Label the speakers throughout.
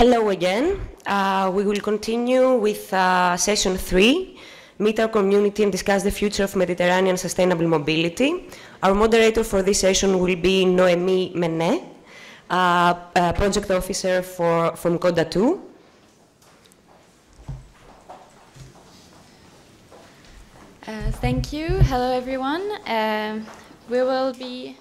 Speaker 1: Hello again. We will continue with session 3, meet our community and discuss the future of Mediterranean sustainable mobility. Our moderator for this session will be Noémi Mené, project officer from CODATU.
Speaker 2: Thank you. Hello, everyone. We will be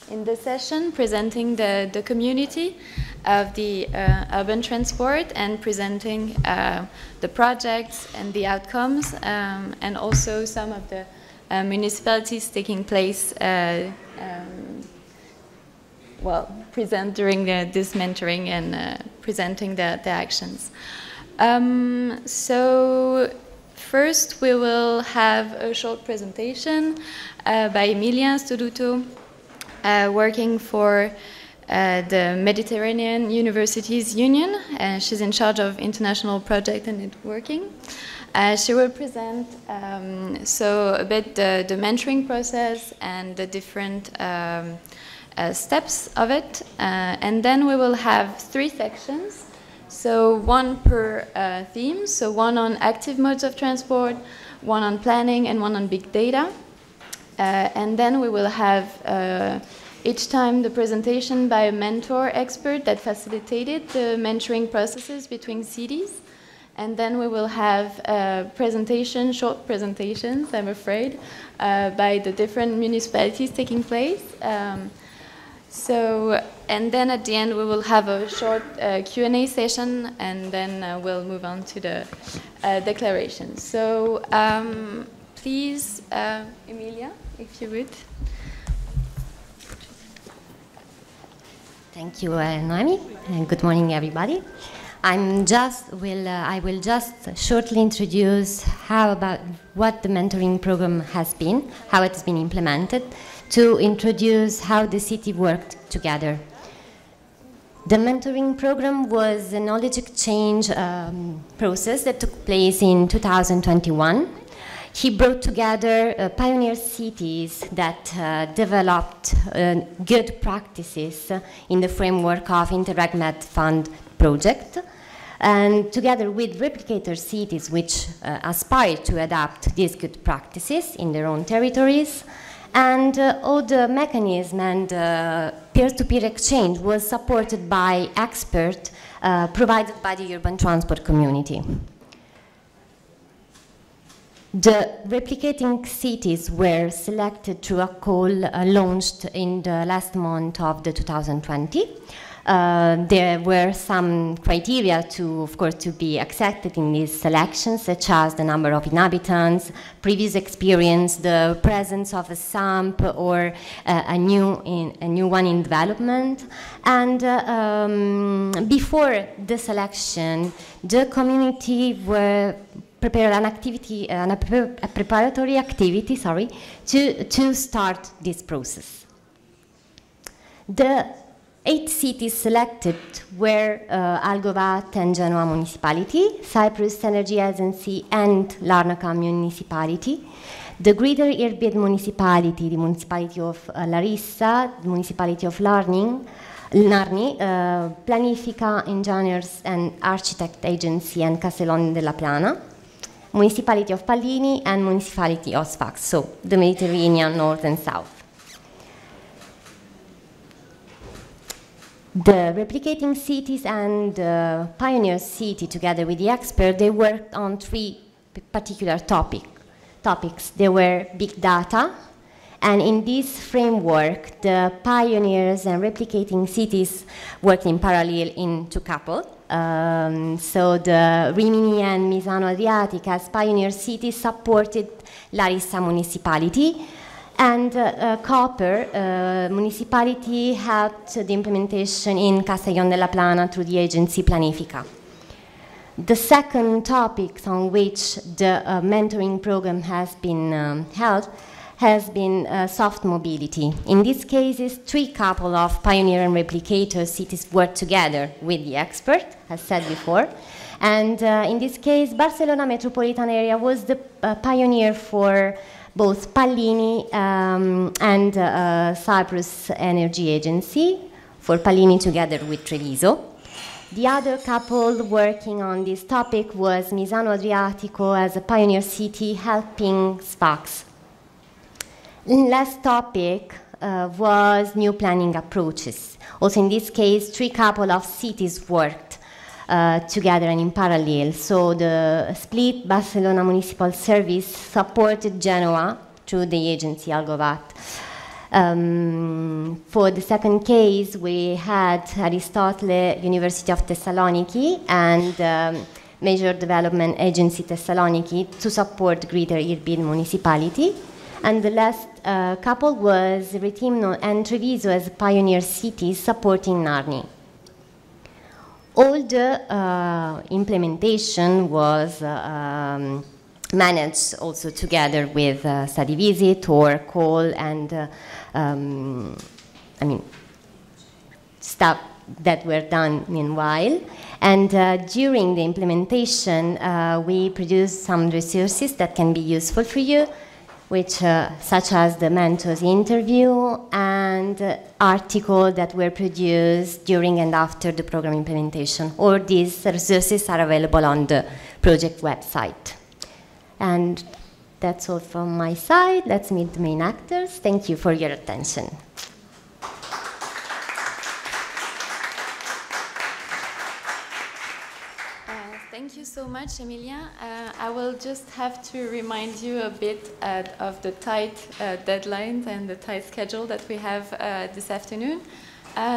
Speaker 2: in this session presenting the community of the urban transport and presenting the projects and the outcomes and also some of the municipalities taking place present during this mentoring and presenting the actions. So first we will have a short presentation by Emilia Stoduto, working for the Mediterranean Universities Union. She's in charge of international project and networking. She will present so a bit the mentoring process and the different steps of it. And then we will have 3 sections. So one per theme. So one on active modes of transport, one on planning, and one on big data. And then we will have each time the presentation by a mentor expert that facilitated the mentoring processes between cities. And then we will have short presentations, I'm afraid, by the different municipalities taking place. And then at the end we will have a short Q&A session, and then we'll move on to the declaration. So please, Emilia, if you would.
Speaker 3: Thank you, Noémi, and good morning, everybody. I will just shortly introduce what the mentoring program has been, how it has been implemented, to introduce how the city worked together. The mentoring program was a knowledge exchange process that took place in 2021. He brought together pioneer cities that developed good practices in the framework of Interreg Fund project, and together with replicator cities which aspire to adapt these good practices in their own territories. And all the mechanism and peer-to-peer exchange was supported by experts provided by the urban transport community. The replicating cities were selected through a call launched in the last month of 2020. There were some criteria of course, to be accepted in these selections, such as the number of inhabitants, previous experience, the presence of a SAMP or a new one in development. And before the selection, the community were prepared a preparatory activity, to start this process. The 8 cities selected were Algovat and Genoa Municipality, Cyprus Energy Agency and Larnaca Municipality, the Greater Irbid Municipality, the Municipality of Larissa, the Municipality of Narni, Planifica Engineers and Architect Agency and Castellon della Plana, Municipality of Pallini and Municipality of Sfax, so the Mediterranean North and South. The replicating cities and the pioneer city, together with the expert, they worked on 3 particular topics. They were big data, and in this framework, the pioneers and replicating cities worked in parallel in 2 couples. So the Rimini and Misano Adriatic as pioneer cities supported Larissa Municipality, and Copper Municipality helped the implementation in Castellon della Plana through the agency Planifica. The second topic on which the mentoring program has been held has been soft mobility. In these cases, 3 couple of pioneer and replicator cities worked together with the expert, as said before. And in this case, Barcelona metropolitan area was the pioneer for both Pallini and Cyprus Energy Agency, for Pallini together with Treviso. The other couple working on this topic was Misano Adriatico as a pioneer city helping Sfax. Last topic was new planning approaches. Also in this case, 3 couple of cities worked together and in parallel. So the split Barcelona Municipal Service supported Genoa through the agency Algovat. For the second case, we had Aristotle University of Thessaloniki and Major Development Agency Thessaloniki to support Greater Irbid Municipality. And the last couple was Retimno and Treviso as pioneer cities supporting Narni. All the implementation was managed also together with study visit or call and stuff that were done meanwhile. And during the implementation, we produced some resources that can be useful for you, which such as the mentors interview and articles that were produced during and after the program implementation. All these resources are available on the project website. And that's all from my side. Let's meet the main actors. Thank you for your attention.
Speaker 2: Thank you so much, Emilia. I will just have to remind you a bit of the tight deadlines and the tight schedule that we have this afternoon.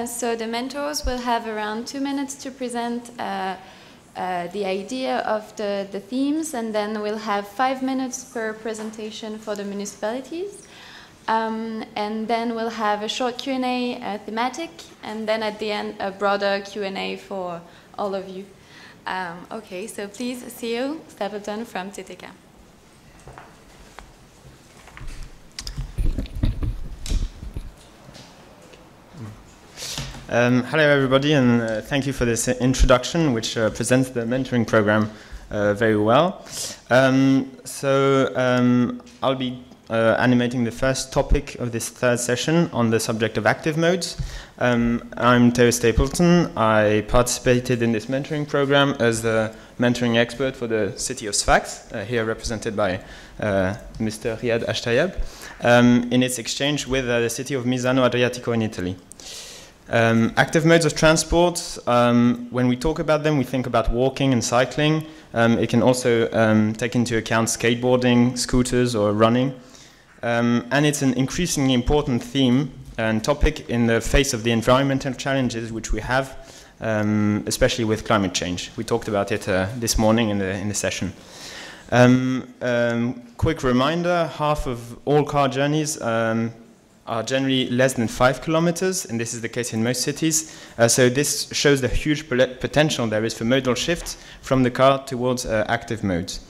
Speaker 2: So the mentors will have around 2 minutes to present the idea of the themes, and then we'll have 5 minutes per presentation for the municipalities. And then we'll have a short Q&A thematic, and then at the end a broader Q&A for all of you. Okay, so please, Theo Stapleton from TTK.
Speaker 4: Hello everybody, and thank you for this introduction, which presents the mentoring program very well. I'll be animating the first topic of this third session on the subject of active modes. I'm Theo Stapleton. I participated in this mentoring program as the mentoring expert for the city of Sfax, here represented by Mr. Riadh Taieb, in its exchange with the city of Misano Adriatico in Italy. Active modes of transport, when we talk about them, we think about walking and cycling. It can also take into account skateboarding, scooters, or running. And it's an increasingly important theme and topic in the face of the environmental challenges which we have, especially with climate change. We talked about it this morning in the session. Quick reminder, half of all car journeys are generally less than 5 kilometers, and this is the case in most cities. So this shows the huge potential there is for modal shift from the car towards active modes.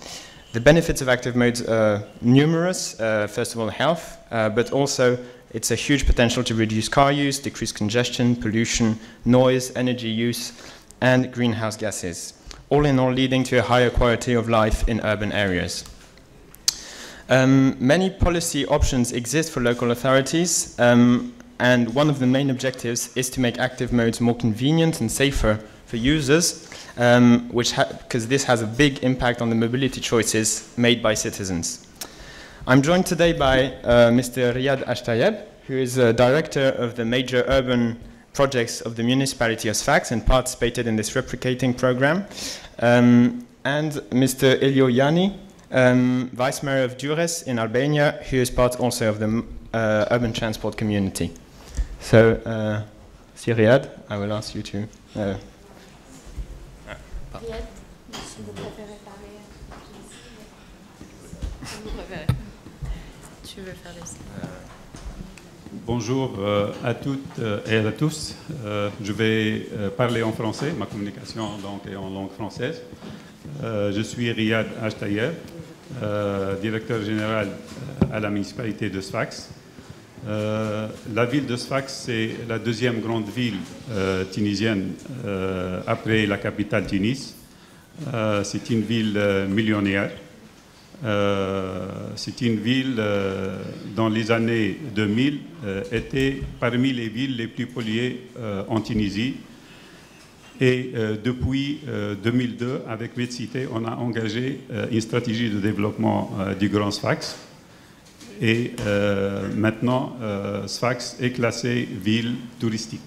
Speaker 4: The benefits of active modes are numerous. First of all, health, but also it's a huge potential to reduce car use, decrease congestion, pollution, noise, energy use, and greenhouse gases, all in all leading to a higher quality of life in urban areas. Many policy options exist for local authorities, and one of the main objectives is to make active modes more convenient and safer for users, because this has a big impact on the mobility choices made by citizens. I'm joined today by Mr. Riadh Taieb, who is a director of the major urban projects of the Municipality of Sfax and participated in this replicating program, and Mr. Elio Jani, Vice Mayor of Durres in Albania, who is part also of the urban transport community. So, Riadh, I will ask you to...
Speaker 5: Bonjour à toutes et à tous. Je vais parler en français, ma communication donc est en langue française. Je suis Riadh Taieb, directeur général à la municipalité de Sfax. La ville de Sfax, c'est la deuxième grande ville tunisienne après la capitale Tunis. C'est une ville millionnaire. C'est une ville, dans les années 2000, était parmi les villes les plus polluées en Tunisie. Et depuis 2002, avec MedCité, on a engagé une stratégie de développement du Grand Sfax. Et maintenant, Sfax est classé ville touristique.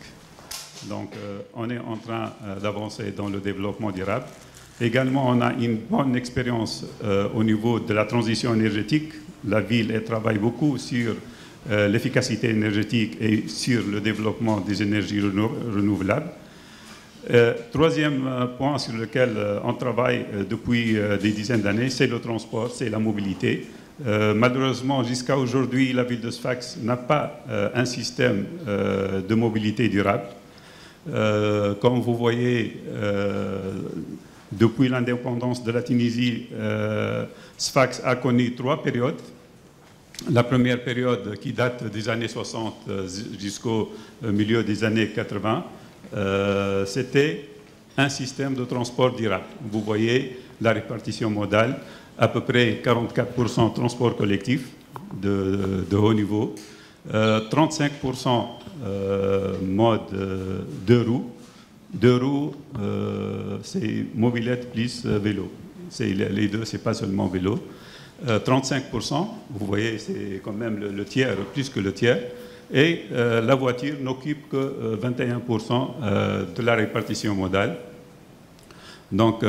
Speaker 5: Donc, on est en train d'avancer dans le développement durable. Également, on a une bonne expérience au niveau de la transition énergétique. La ville elle travaille beaucoup sur l'efficacité énergétique et sur le développement des énergies renouvelables. Troisième point sur lequel on travaille depuis des dizaines d'années, c'est le transport, c'est la mobilité. Malheureusement, jusqu'à aujourd'hui, la ville de Sfax n'a pas un système de mobilité durable. Comme vous voyez, depuis l'indépendance de la Tunisie, Sfax a connu 3 périodes. La première période qui date des années 60 jusqu'au milieu des années 80, c'était un système de transport durable. Vous voyez la répartition modale, à peu près 44% transport collectif de haut niveau, 35% mode deux roues. Deux roues, c'est mobilette plus vélo. Les deux, c'est pas seulement vélo. 35%, vous voyez, c'est quand même le tiers, plus que le tiers. Et la voiture n'occupe que 21% de la répartition modale. Donc,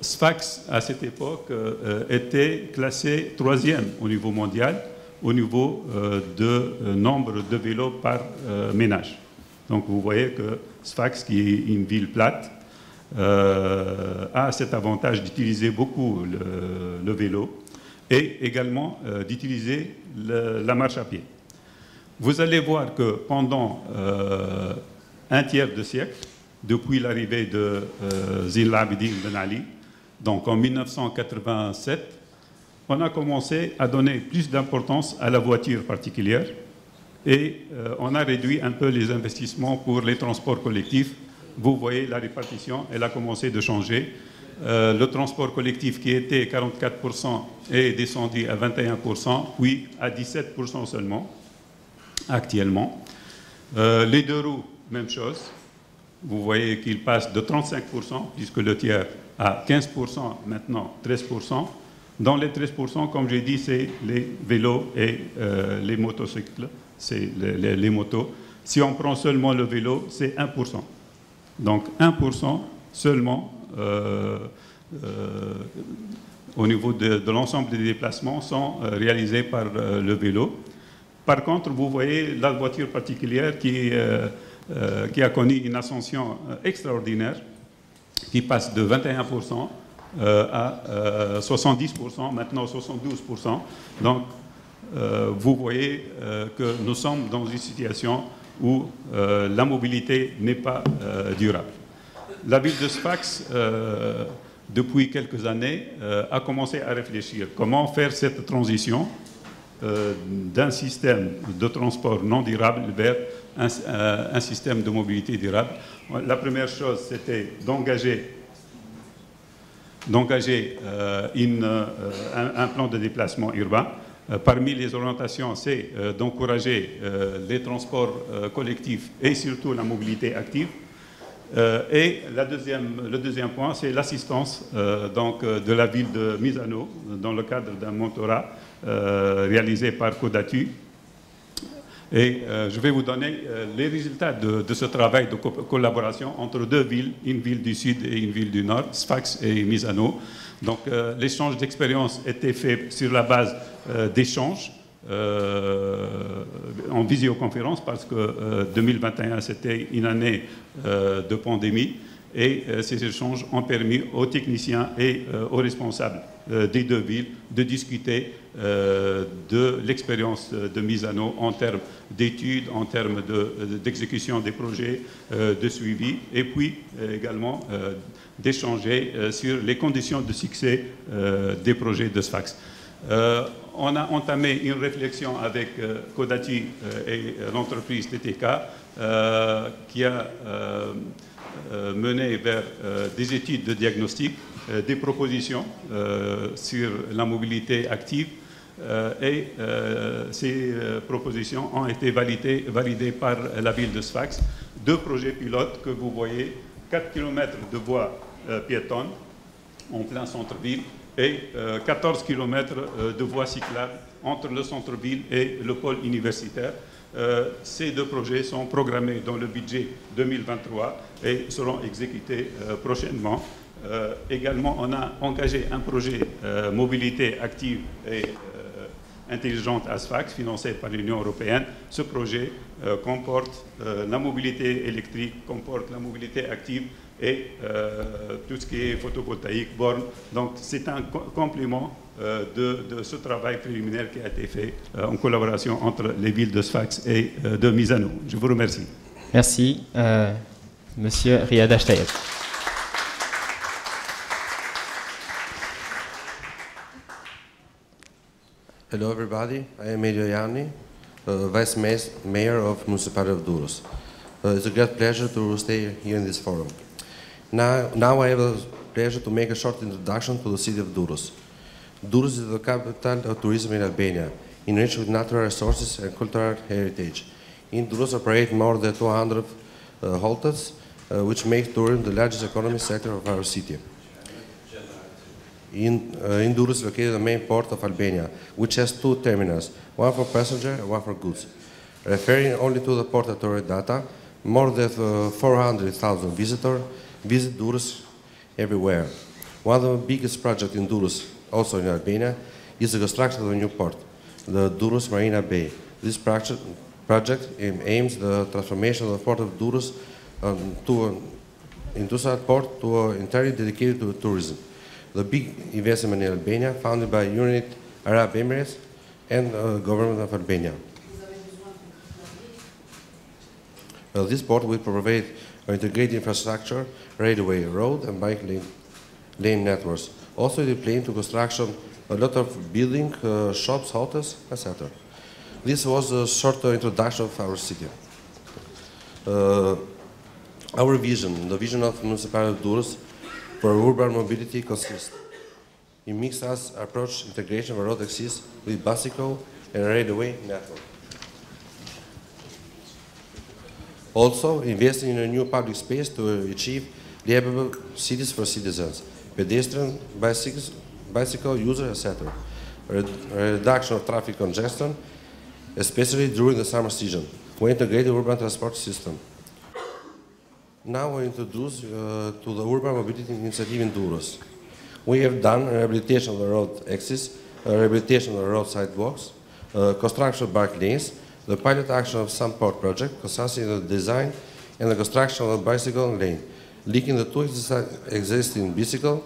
Speaker 5: Sfax, à cette époque, était classé 3e au niveau mondial, au niveau de nombre de vélos par ménage. Donc, vous voyez que Sfax, qui est une ville plate, a cet avantage d'utiliser beaucoup le vélo et également d'utiliser la marche à pied. Vous allez voir que pendant un tiers de siècle, depuis l'arrivée de Zine Labidine Ben Ali, donc en 1987, on a commencé à donner plus d'importance à la voiture particulière et on a réduit un peu les investissements pour les transports collectifs. Vous voyez, la répartition, elle a commencé de changer. Le transport collectif qui était 44% est descendu à 21%, puis à 17% seulement, actuellement. Les deux roues, même chose. Vous voyez qu'il passe de 35%, puisque le tiers, à 15%, maintenant 13%. Dans les 13%, comme j'ai dit, c'est les vélos et les motocycles, c'est les motos. Si on prend seulement le vélo, c'est 1%. Donc 1% seulement au niveau de l'ensemble des déplacements sont réalisés par le vélo. Par contre, vous voyez la voiture particulière qui a connu une ascension extraordinaire, qui passe de 21% à 70%, maintenant 72%. Donc, vous voyez que nous sommes dans une situation où la mobilité n'est pas durable. La ville de Sfax, depuis quelques années, a commencé à réfléchir comment faire cette transition d'un système de transport non durable vers un système de mobilité durable. La première chose, c'était d'engager un plan de déplacement urbain. Parmi les orientations, c'est d'encourager les transports collectifs et surtout la mobilité active. Et le deuxième point, c'est l'assistance de la ville de Misano dans le cadre d'un mentorat réalisé par CODATU. Et je vais vous donner les résultats de ce travail de collaboration entre deux villes, une ville du sud et une ville du nord, Sfax et Misano. Donc l'échange d'expériences était fait sur la base d'échanges en visioconférence parce que 2021 c'était une année de pandémie et ces échanges ont permis aux techniciens et aux responsables des deux villes de discuter de l'expérience de Misano en termes d'études, en termes d'exécution des projets, de suivi et puis également d'échanger sur les conditions de succès des projets de Sfax. On a entamé une réflexion avec CODATU et l'entreprise TTK qui a mené vers des études de diagnostic, des propositions sur la mobilité active et ces propositions ont été validées par la ville de Sfax. Deux projets pilotes que vous voyez, 4 km de voies piétonnes en plein centre-ville et 14 km de voies cyclables entre le centre-ville et le pôle universitaire. Ces deux projets sont programmés dans le budget 2023 et seront exécutés prochainement. Également, on a engagé un projet mobilité active et intelligente à Sfax, financé par l'Union européenne. Ce projet comporte la mobilité électrique, comporte la mobilité active et tout ce qui est photovoltaïque, borne. Donc c'est un complément de ce travail préliminaire qui a été fait en collaboration entre les villes de Sfax et de Misano. Je vous remercie.
Speaker 4: Merci, Monsieur Riadh Taieb.
Speaker 6: Hello everybody, I am Elio Jani, Vice Mayor of Municipality of Durres. It's a great pleasure to stay here in this forum. Now I have the pleasure to make a short introduction to the city of Durres. Durres is the capital of tourism in Albania, enriched with natural resources and cultural heritage. In Durres operate more than 200 hotels, which make tourism the largest economic sector of our city. In Durres is located the main port of Albania, which has two terminals, one for passenger and one for goods. Referring only to the port authority data, more than 400,000 visitors visit Durres everywhere. One of the biggest projects in Durres, also in Albania, is the construction of a new port, the Durres Marina Bay. This project aims the transformation of the port of Durres into a port entirely dedicated to tourism. The big investment in Albania, founded by United Arab Emirates and the government of Albania. This port will provide integrated infrastructure, railway, road and bike lane networks. Also, they plan to construction a lot of building, shops, hotels, etc. This was a short introduction of our city. Our vision, the vision of Municipality of Durres, for urban mobility consists in mixed approach integration of road access with bicycle and railway network. Also, investing in a new public space to achieve livable cities for citizens, pedestrian, bicycle users, etc. Reduction of traffic congestion, especially during the summer season, we integrate the urban transport system. Now we introduce to the urban mobility initiative in Durres. We have done rehabilitation of the road axis, rehabilitation of the road sidewalks, construction of bike lanes, the pilot action of some port project, consisting of the design and the construction of a bicycle lane, linking the two existing bicycle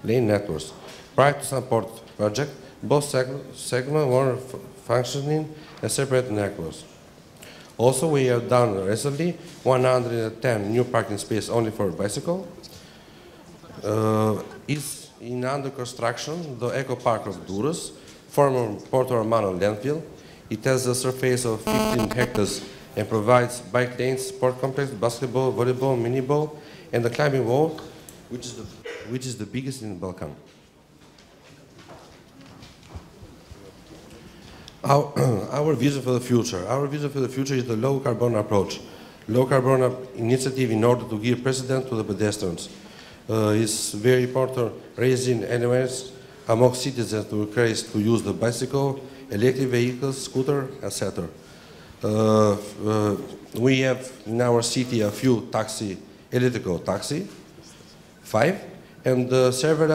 Speaker 6: lane networks. Prior to some port project, both segments were functioning as separate networks. Also, we have done recently 110 new parking spaces only for bicycle. Is in under construction the Eco Park of Durres, former Porto Romano landfill. It has a surface of 15 hectares and provides bike lanes, sport complex, basketball, volleyball, mini ball, and the climbing wall, which is the biggest in the Balkan. Our vision for the future. Our vision for the future is the low carbon approach. Low carbon initiative in order to give precedence to the pedestrians. It's very important raising awareness among citizens to encourage to use the bicycle, electric vehicles, scooter, etc. We have in our city a few electrical taxi, 5, and several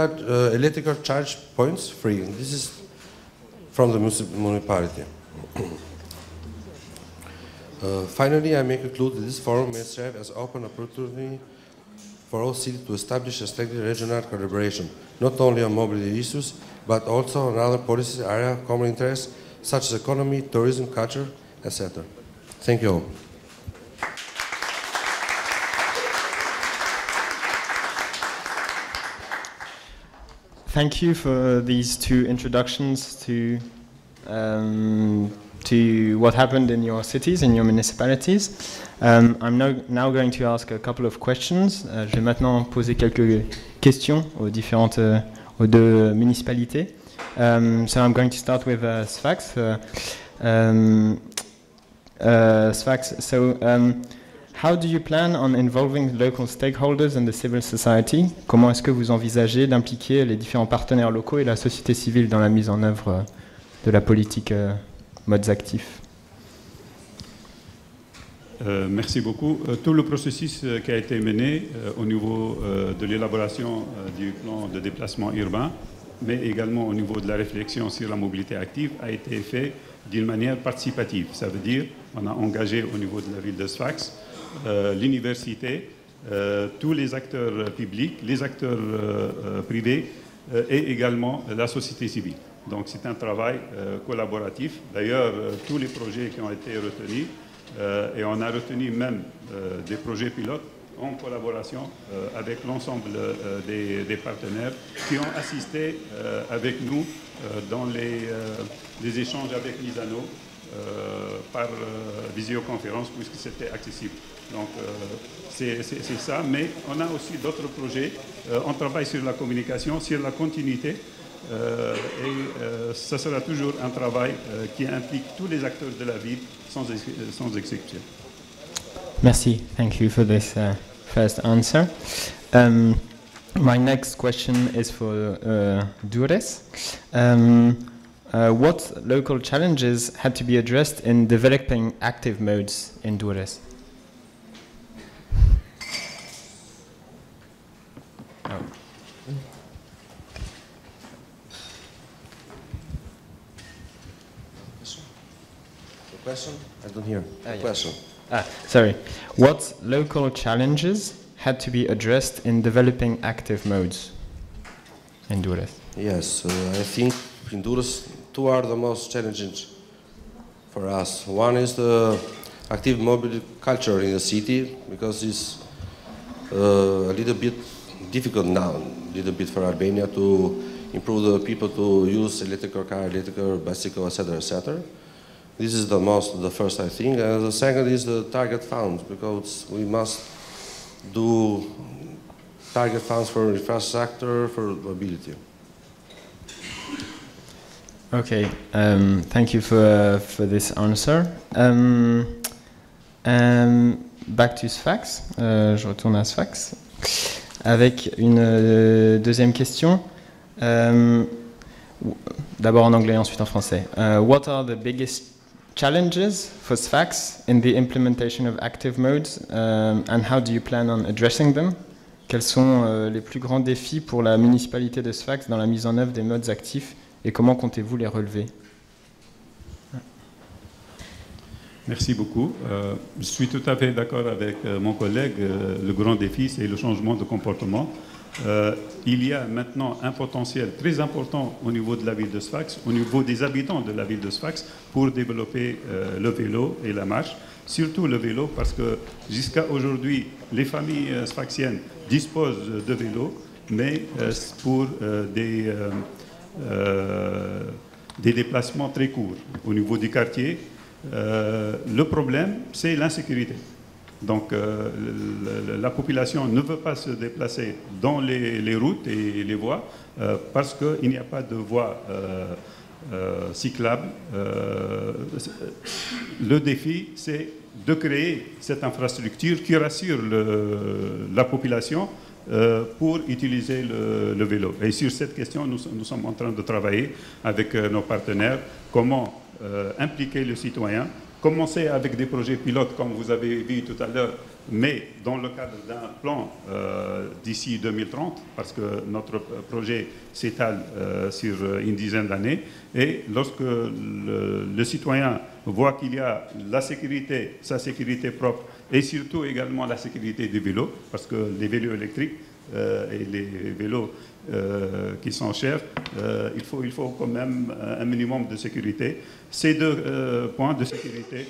Speaker 6: electrical charge points free. This is from the municipality. Finally, I may conclude that this forum may serve as open opportunity for all cities to establish a strengthened regional collaboration, not only on mobility issues, but also on other policy areas of common interest, such as economy, tourism, culture, etc. Thank you all.
Speaker 4: Thank you for these two introductions to what happened in your cities, in your municipalities. I'm now going to ask a couple of questions. Je vais maintenant poser quelques questions aux deux municipalités. So I'm going to start with Sfax. Sfax, so How do you plan on involving local stakeholders and the civil society? Comment est-ce que vous envisagez d'impliquer les différents partenaires locaux et la société civile dans la mise en œuvre de la politique modes actifs?
Speaker 5: Merci beaucoup. Tout le processus qui a été mené au niveau de l'élaboration du plan de déplacement urbain, mais également au niveau de la réflexion sur la mobilité active, a été fait d'une manière participative. Ça veut dire qu'on a engagé au niveau de la ville de Sfax l'université, tous les acteurs publics, les acteurs privés et également la société civile. Donc c'est un travail collaboratif. D'ailleurs, tous les projets qui ont été retenus, et on a retenu même des projets pilotes en collaboration avec l'ensemble des partenaires qui ont assisté avec nous dans les échanges avec Misano par visioconférence puisque c'était accessible. Donc c'est ça, mais on a aussi d'autres projets. On travaille sur la communication, sur la continuité et ça sera toujours un travail qui implique tous les acteurs de la ville sans exception.
Speaker 4: Merci. Thank you for this first answer. My next question is for Durres. What local challenges had to be addressed in developing active modes in Durres? Oh.
Speaker 6: The question? I don't hear. The question.
Speaker 4: Sorry. What local challenges had to be addressed in developing active modes in Durres?
Speaker 6: Yes, I think in Durres, two are the most challenging for us. One is the active mobility culture in the city, because it's a little bit difficult now, a little bit for Albania to improve the people to use electrical car, electrical bicycle, etc., etc. This is the first, I think. And the second is the target funds, because we must do target funds for infrastructure, for mobility.
Speaker 4: Okay, thank you for this answer. Back to Sfax. Je retourne à Sfax avec une deuxième question. D'abord en anglais, ensuite en français. What are the biggest challenges for Sfax in the implementation of active modes, and how do you plan on addressing them? Quels sont les plus grands défis pour la municipalité de Sfax dans la mise en œuvre des modes actifs et comment comptez-vous les relever?
Speaker 5: Merci beaucoup. Je suis tout à fait d'accord avec mon collègue. Le grand défi, c'est le changement de comportement. Il y a maintenant un potentiel très important au niveau de la ville de Sfax, au niveau des habitants de la ville de Sfax, pour développer le vélo et la marche. Surtout le vélo, parce que jusqu'à aujourd'hui, les familles sfaxiennes disposent de vélos, mais pour des déplacements très courts au niveau du quartier. Le problème, c'est l'insécurité. Donc la population ne veut pas se déplacer dans les routes et les voies parce qu'il n'y a pas de voies cyclables. Le défi, c'est de créer cette infrastructure qui rassure la population pour utiliser le vélo. Et sur cette question, nous sommes en train de travailler avec nos partenaires, comment impliquer le citoyen, commencer avec des projets pilotes, comme vous avez vu tout à l'heure, mais dans le cadre d'un plan d'ici 2030, parce que notre projet s'étale sur une dizaine d'années. Et lorsque le citoyen voit qu'il y a la sécurité, sa sécurité propre, et surtout également la sécurité des vélos, parce que les vélos électriques et les vélos qui sont chers, il faut quand même un minimum de sécurité. Ces deux points de sécurité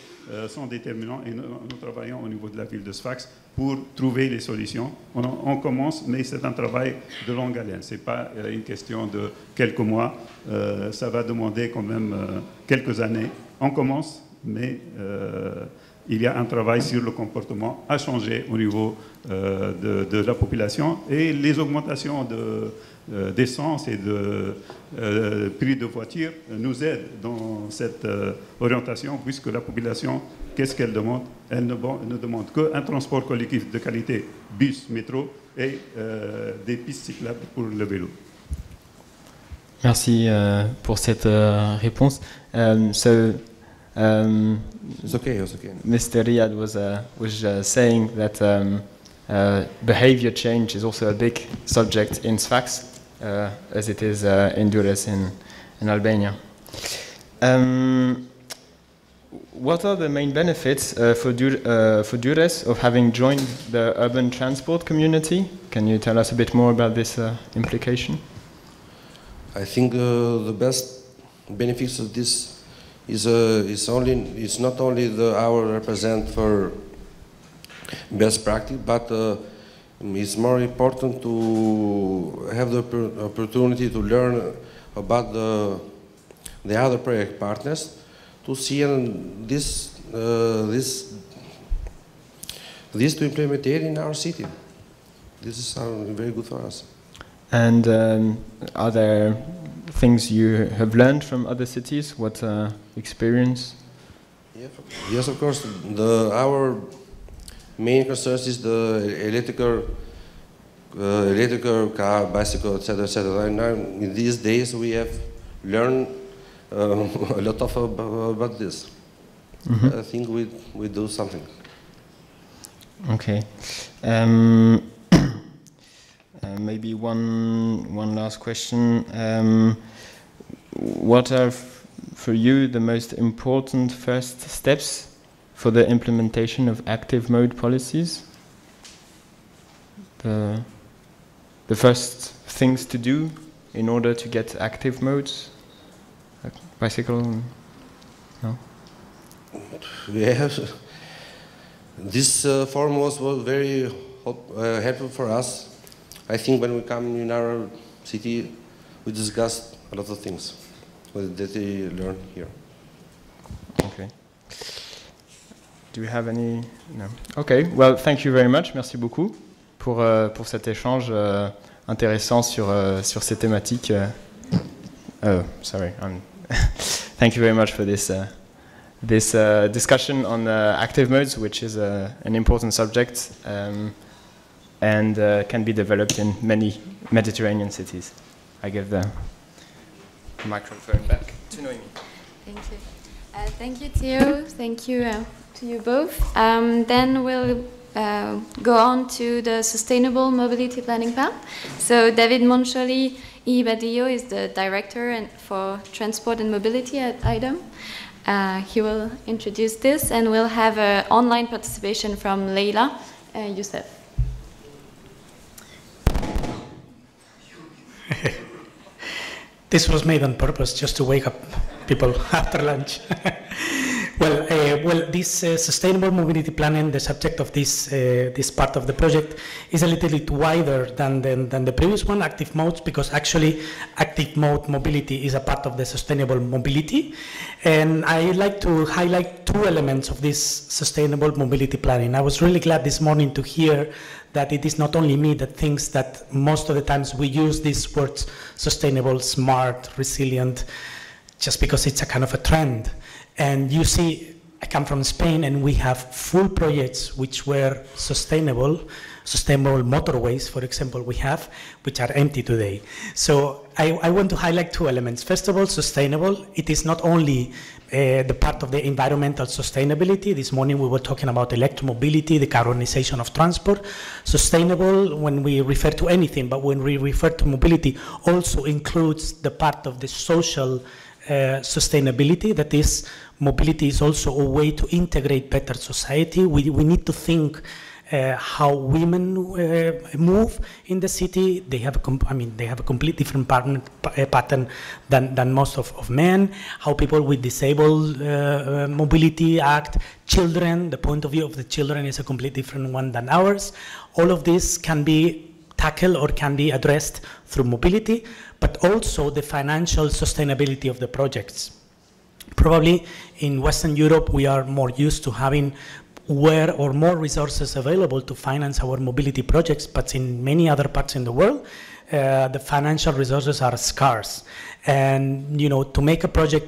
Speaker 5: sont déterminants et nous travaillons au niveau de la ville de Sfax pour trouver les solutions. On commence, mais c'est un travail de longue haleine. Ce n'est pas une question de quelques mois. Ça va demander quand même quelques années. On commence, mais il y a un travail sur le comportement à changer au niveau de la population, et les augmentations d'essence et de prix de voiture nous aident dans cette orientation, puisque la population, qu'est-ce qu'elle demande? Elle ne demande qu'un transport collectif de qualité, bus, métro, et des pistes cyclables pour le vélo.
Speaker 4: Merci pour cette réponse.
Speaker 6: It's okay, it's okay.
Speaker 4: Mr. Riadh was saying that behavior change is also a big subject in Sfax, as it is in Durres in Albania. What are the main benefits for Durres of having joined the urban transport community? Can you tell us a bit more about this implication?
Speaker 6: I think the best benefits of this is not only our represent for best practice, but it's more important to have the opportunity to learn about the other project partners, to see this to implement it in our city. This is very good for us.
Speaker 4: And are there things you have learned from other cities? What experience?
Speaker 6: Yeah, yes, of course. Our main concern is the electrical car, bicycle, etc., etc. And now, in these days, we have learned a lot about this.
Speaker 4: Mm-hmm.
Speaker 6: I think we do something.
Speaker 4: Okay. Maybe one last question. What are for you the most important first steps for the implementation of active mode policies? The first things to do in order to get active modes? Like bicycle? No?
Speaker 6: Yes. This forum was very helpful for us. I think when we come in our city, we discuss a lot of things that we learn here.
Speaker 4: Okay. Do we have any? No. Okay. Well, thank you very much. Merci beaucoup pour cet échange intéressant sur ces thématiques. Oh, sorry. Thank you very much for this discussion on active modes, which is an important subject. And can be developed in many Mediterranean cities. I give the microphone back to Noémi.
Speaker 2: Thank you. Thank you, Theo. Thank you to you both. Then we'll go on to the Sustainable Mobility Planning Plan. So David Moncholi Ibadillo is the Director for Transport and Mobility at IDEM. He will introduce this, and we'll have an online participation from Leila and Youssef.
Speaker 7: This was made on purpose, just to wake up people after lunch. Well, this sustainable mobility planning, the subject of this part of the project, is a little bit wider than the previous one, active modes, because actually active mode mobility is a part of the sustainable mobility. And I like to highlight two elements of this sustainable mobility planning. I was really glad this morning to hear that it is not only me that thinks that most of the times we use these words sustainable, smart, resilient, just because it's a kind of a trend. And you see, I come from Spain, and we have full projects which were sustainable motorways, for example, we have, which are empty today. So I want to highlight two elements. First of all, sustainable. It is not only the part of the environmental sustainability. This morning we were talking about electromobility, the carbonization of transport. Sustainable, when we refer to anything, but when we refer to mobility, also includes the part of the social sustainability. That is, mobility is also a way to integrate better society. We need to think how women move in the city. They have a complete different pattern than most of men. How people with disabled mobility act. Children, the point of view of the children is a completely different one than ours. All of this can be tackled or can be addressed through mobility, but also the financial sustainability of the projects. Probably in Western Europe, we are more used to having more resources available to finance our mobility projects, but in many other parts in the world, the financial resources are scarce. And to make a project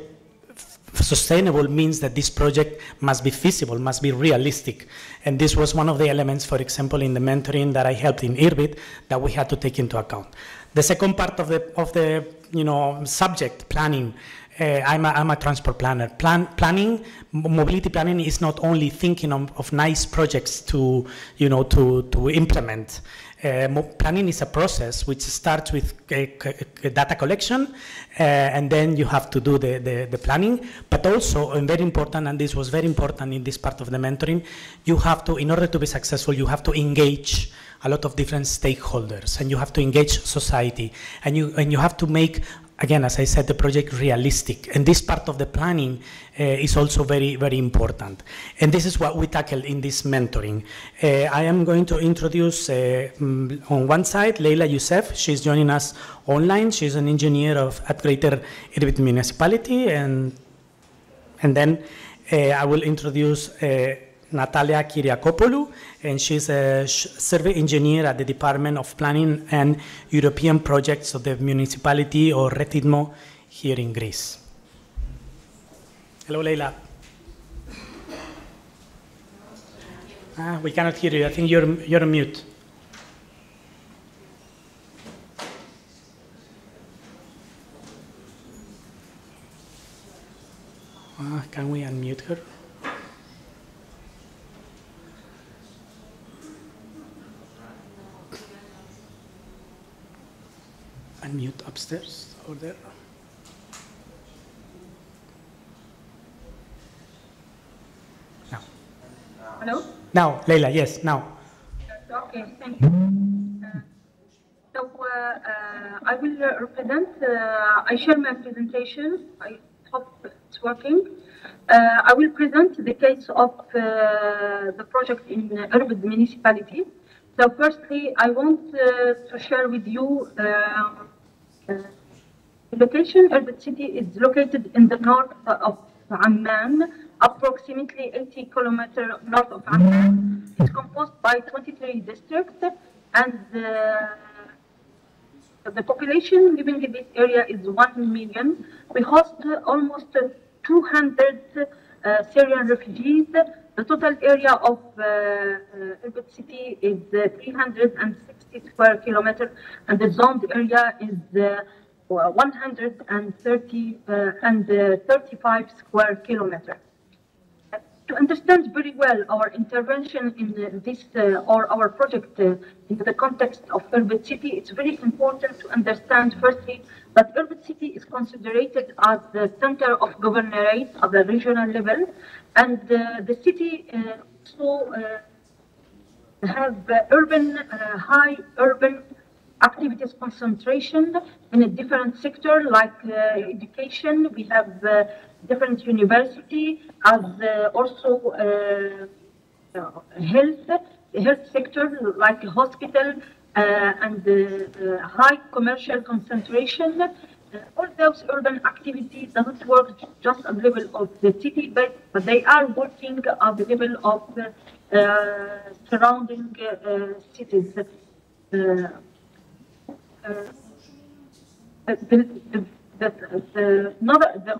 Speaker 7: sustainable means that this project must be feasible, must be realistic. And this was one of the elements, for example, in the mentoring that I helped in Irbid, that we had to take into account. The second part of the subject, planning. I'm a transport planner. Mobility planning is not only thinking of nice projects to implement. Planning is a process which starts with data collection, and then you have to do the planning. But also, and very important, and this was very important in this part of the mentoring, you have to, in order to be successful, you have to engage a lot of different stakeholders, and you have to engage society, and you have to make, again, as I said, the project realistic. And this part of the planning is also very, very important. And this is what we tackle in this mentoring. I am going to introduce, on one side, Leila Youssef. She's joining us online. She's an engineer at Greater Irbid Municipality. And then I will introduce Natalia Kiriakopoulou, and she's a survey engineer at the Department of Planning and European Projects of the Municipality or Retidmo here in Greece. Hello, Leila. We cannot hear you. I think you're on mute. Can we unmute her? Unmute upstairs over there. Now.
Speaker 8: Hello?
Speaker 7: Now, Leila, yes, now.
Speaker 8: Okay, thank you. I will represent, I share my presentation. I hope it's working. I will present the case of the project in Irbid Municipality. So firstly, I want to share with you the location. Irbid city is located in the north of Amman, approximately 80 kilometers north of Amman. It's composed by 23 districts, and the population living in this area is 1 million. We host almost 200 Syrian refugees. The total area of Irbid city is 360 square kilometers, and the zoned area is 135 square kilometers. To understand very well our intervention in this or our project in the context of Irbid city, it's very important to understand firstly that Irbid city is considered as the center of governorate at the regional level, and the city also have high urban activities concentration in a different sector like education. We have different university, as also health sector like hospital and high commercial concentration. All those urban activities don't work just at the level of the city, but they are working at the level of surrounding cities. The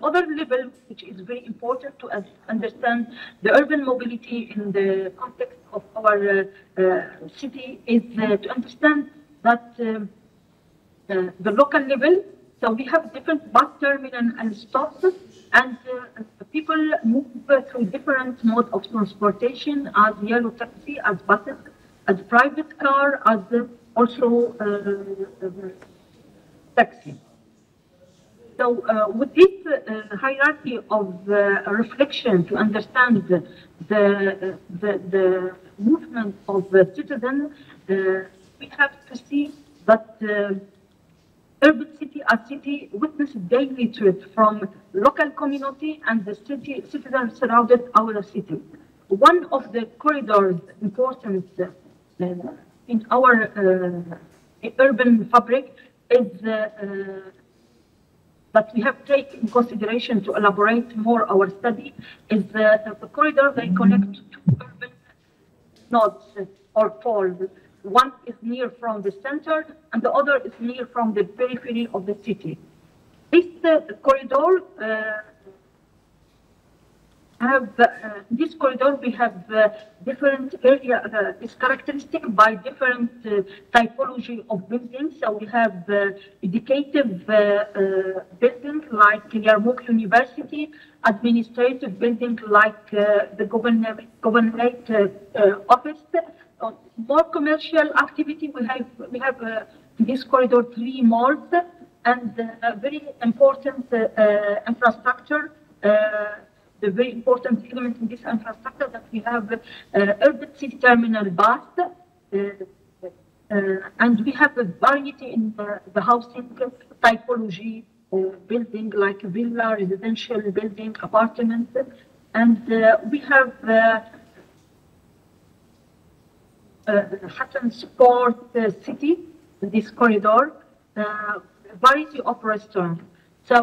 Speaker 8: other level, which is very important to understand the urban mobility in the context of our city, is to understand that the local level. So we have different bus terminals and stops, and people move through different modes of transportation, as yellow taxi, as buses, as private car, as also taxi. So with this hierarchy of reflection to understand the movement of the citizen, we have to see that Irbid city as city witnesses daily threat from local community and the citizens surrounded our city. One of the corridors important in our urban fabric is that we have taken in consideration to elaborate more our study is the corridor that connects two urban nodes or poles. One is near from the center and the other is near from the periphery of the city. This corridor we have different area, is characteristic by different typology of buildings. So we have educative buildings like Yarmouk University, administrative building like the governorate office. More commercial activity, we have in this corridor 3 malls and a very important infrastructure. The very important element in this infrastructure that we have Irbid City Terminal bus, and we have a variety in the housing typology building like villa, residential building, apartment, and we have Hassan Sport City in this corridor, variety of restaurants. So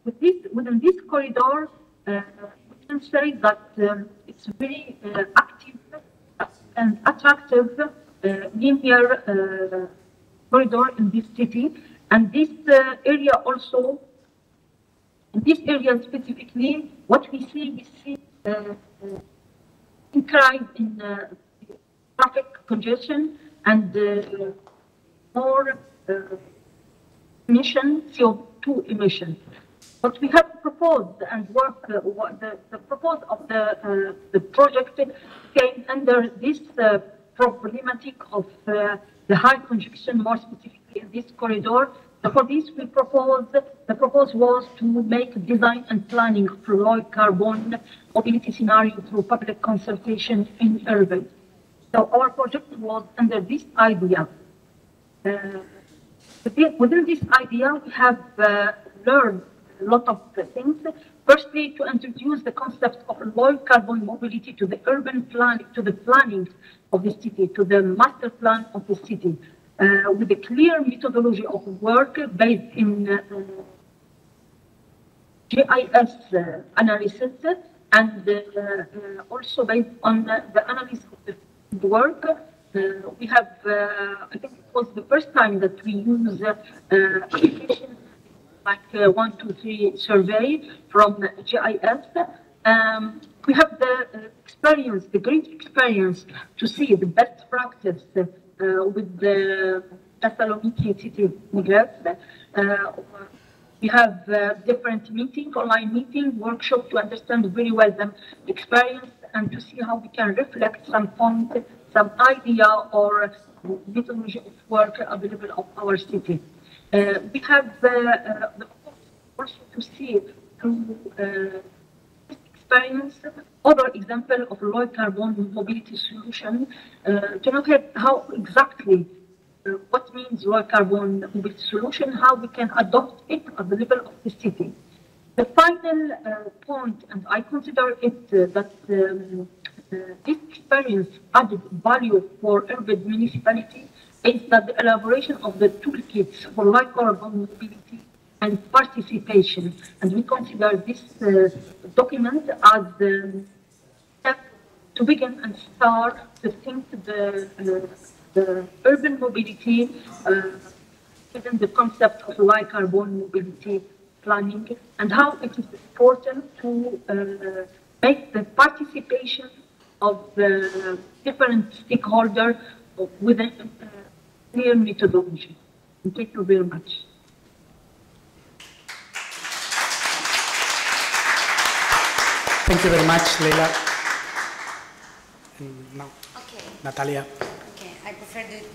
Speaker 8: within this corridor, we can say that it's very active and attractive linear corridor in this city. And this area also, in this area specifically, what we see increase in traffic congestion and more CO2 emission. What we have proposed and the proposal of the project came under this problematic of the high congestion, more specifically in this corridor. So for this, the proposal was to make design and planning for low carbon mobility scenario through public consultation in Irbid. So our project was under this idea. Within this idea, we have learned a lot of things. Firstly, to introduce the concept of low carbon mobility to the urban planning, to the planning of the city, to the master plan of the city, with a clear methodology of work based in GIS analysis and also based on the analysis of the work. We have, I think it was the first time that we use applications like 1, 2, 3 survey from GIS. We have the experience, the great experience to see the best practice with the Thessaloniki city Durres. We have different meetings, online meeting, workshop to understand very well the experience and to see how we can reflect some point, some idea or methodology of work available of our city. We have also to see through this experience other example of low carbon mobility solution to look at how exactly what means low carbon mobility solution, how we can adopt it at the level of the city. The final point, and I consider it that this experience added value for Irbid municipality is that the elaboration of the toolkits for low carbon mobility and participation. And we consider this document as the step to begin and start to think the urban mobility within the concept of low carbon mobility planning and how it is important to make the participation of the different stakeholders within clear methodology. Thank you very much.
Speaker 7: Thank you very much, Leila. And now, okay. Natalia.
Speaker 9: Okay, I prefer to do it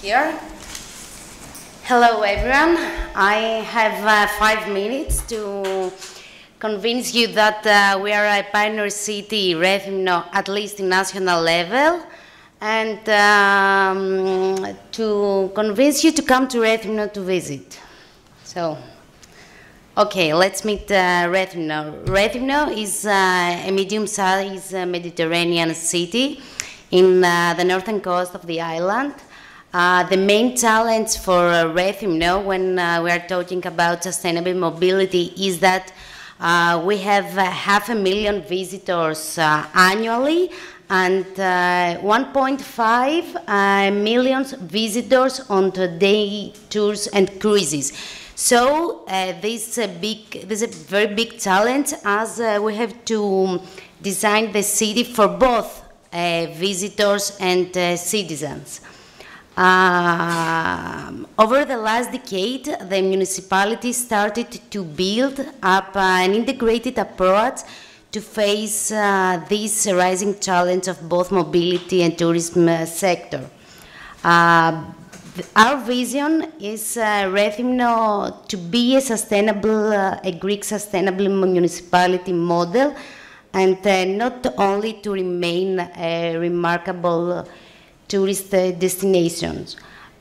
Speaker 9: here. Hello, everyone. I have 5 minutes to convince you that we are a pioneer city, at least in national level, and to convince you to come to Rethymno to visit. So, okay, let's meet Rethymno. Rethymno is a medium-sized Mediterranean city in the northern coast of the island. The main challenge for Riadh when we are talking about sustainable mobility is that we have 500,000 visitors annually and 1.5 million visitors on the day tours and cruises. So this is a very big challenge, as we have to design the city for both visitors and citizens. Over the last decade, the municipality started to build up an integrated approach to face this rising challenge of both mobility and tourism sector. Our vision is Riadh to be a sustainable, a Greek sustainable municipality model, and not only to remain a remarkable tourist destinations.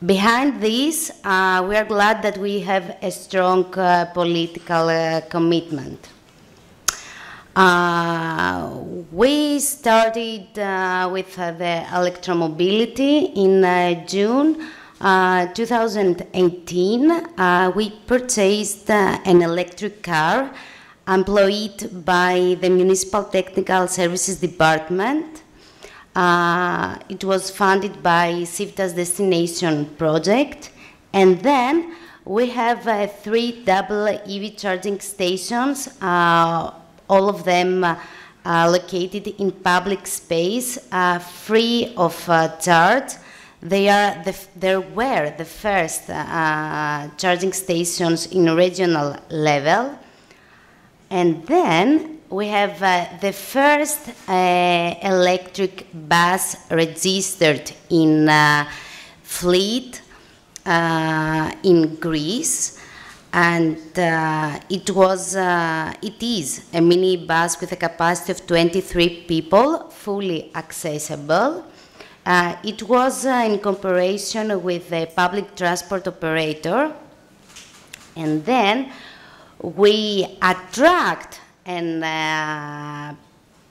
Speaker 9: Behind this, we are glad that we have a strong political commitment. We started with the electromobility in June 2018. We purchased an electric car employed by the Municipal Technical Services Department. It was funded by CIVTA's Destination Project. And then we have 3 double EV charging stations, all of them located in public space, free of charge. They were the first charging stations in regional level. And then we have the first electric bus registered in fleet in Greece. And it is a mini bus with a capacity of 23 people, fully accessible. It was in cooperation with the public transport operator. And then we attract an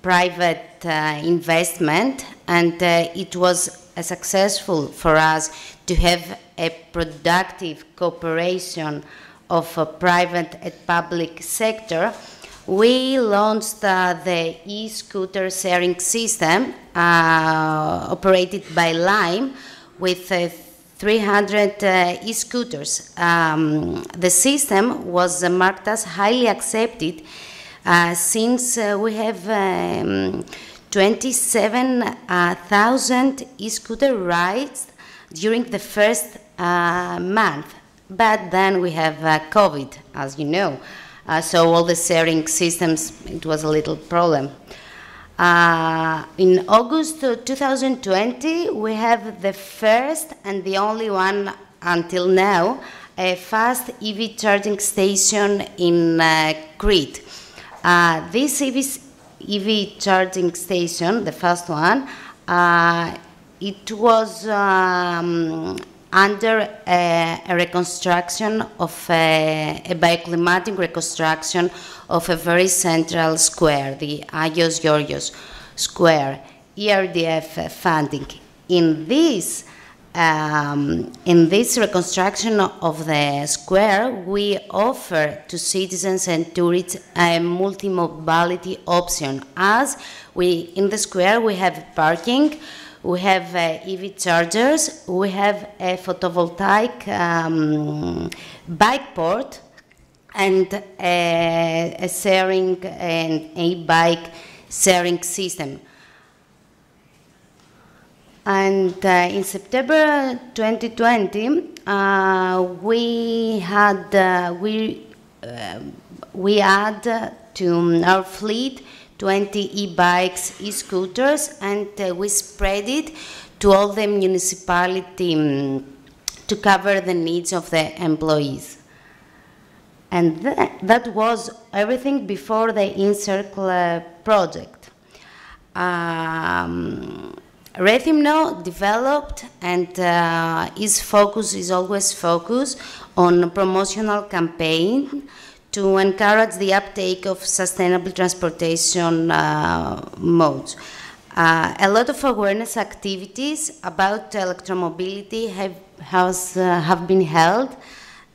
Speaker 9: private investment, and it was successful for us to have a productive cooperation of a private and public sector. We launched the e-scooter sharing system operated by Lime with 300 e-scooters. The system was marked as highly accepted since we have 27,000 e-scooter rides during the first month. But then we have COVID, as you know. So all the sharing systems, it was a little problem. In August 2020, we have the first and the only one until now, a fast EV charging station in Crete. This EV charging station, the first one, it was under a reconstruction of a bioclimatic reconstruction of a very central square, the Agios Georgios Square, ERDF funding. In this reconstruction of the square, we offer to citizens and tourists a multi-mobility option. As in the square we have parking, we have EV chargers, we have a photovoltaic bike port, and a sharing and a bike sharing system. And in September 2020, we add to our fleet 20 e-bikes, e-scooters, and we spread it to all the municipality to cover the needs of the employees. And that was everything before the InCircle project. Riadh developed and is always focused on promotional campaign to encourage the uptake of sustainable transportation modes. A lot of awareness activities about electromobility have been held,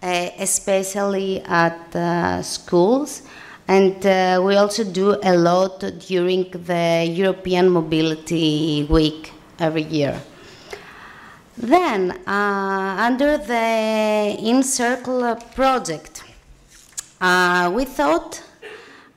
Speaker 9: especially at schools, and we also do a lot during the European Mobility Week every year. Then, under the InCircle project, we thought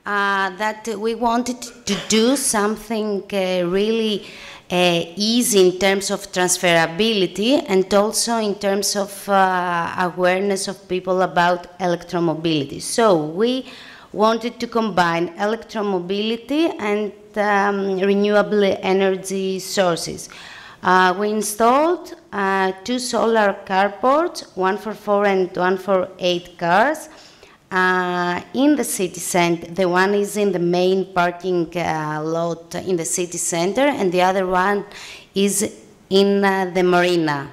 Speaker 9: that we wanted to do something really easy in terms of transferability and also in terms of awareness of people about electromobility. So we wanted to combine electromobility and renewable energy sources. We installed 2 solar carports, one for 4 and one for 8 cars, in the city center. The one is in the main parking lot in the city center, and the other one is in the marina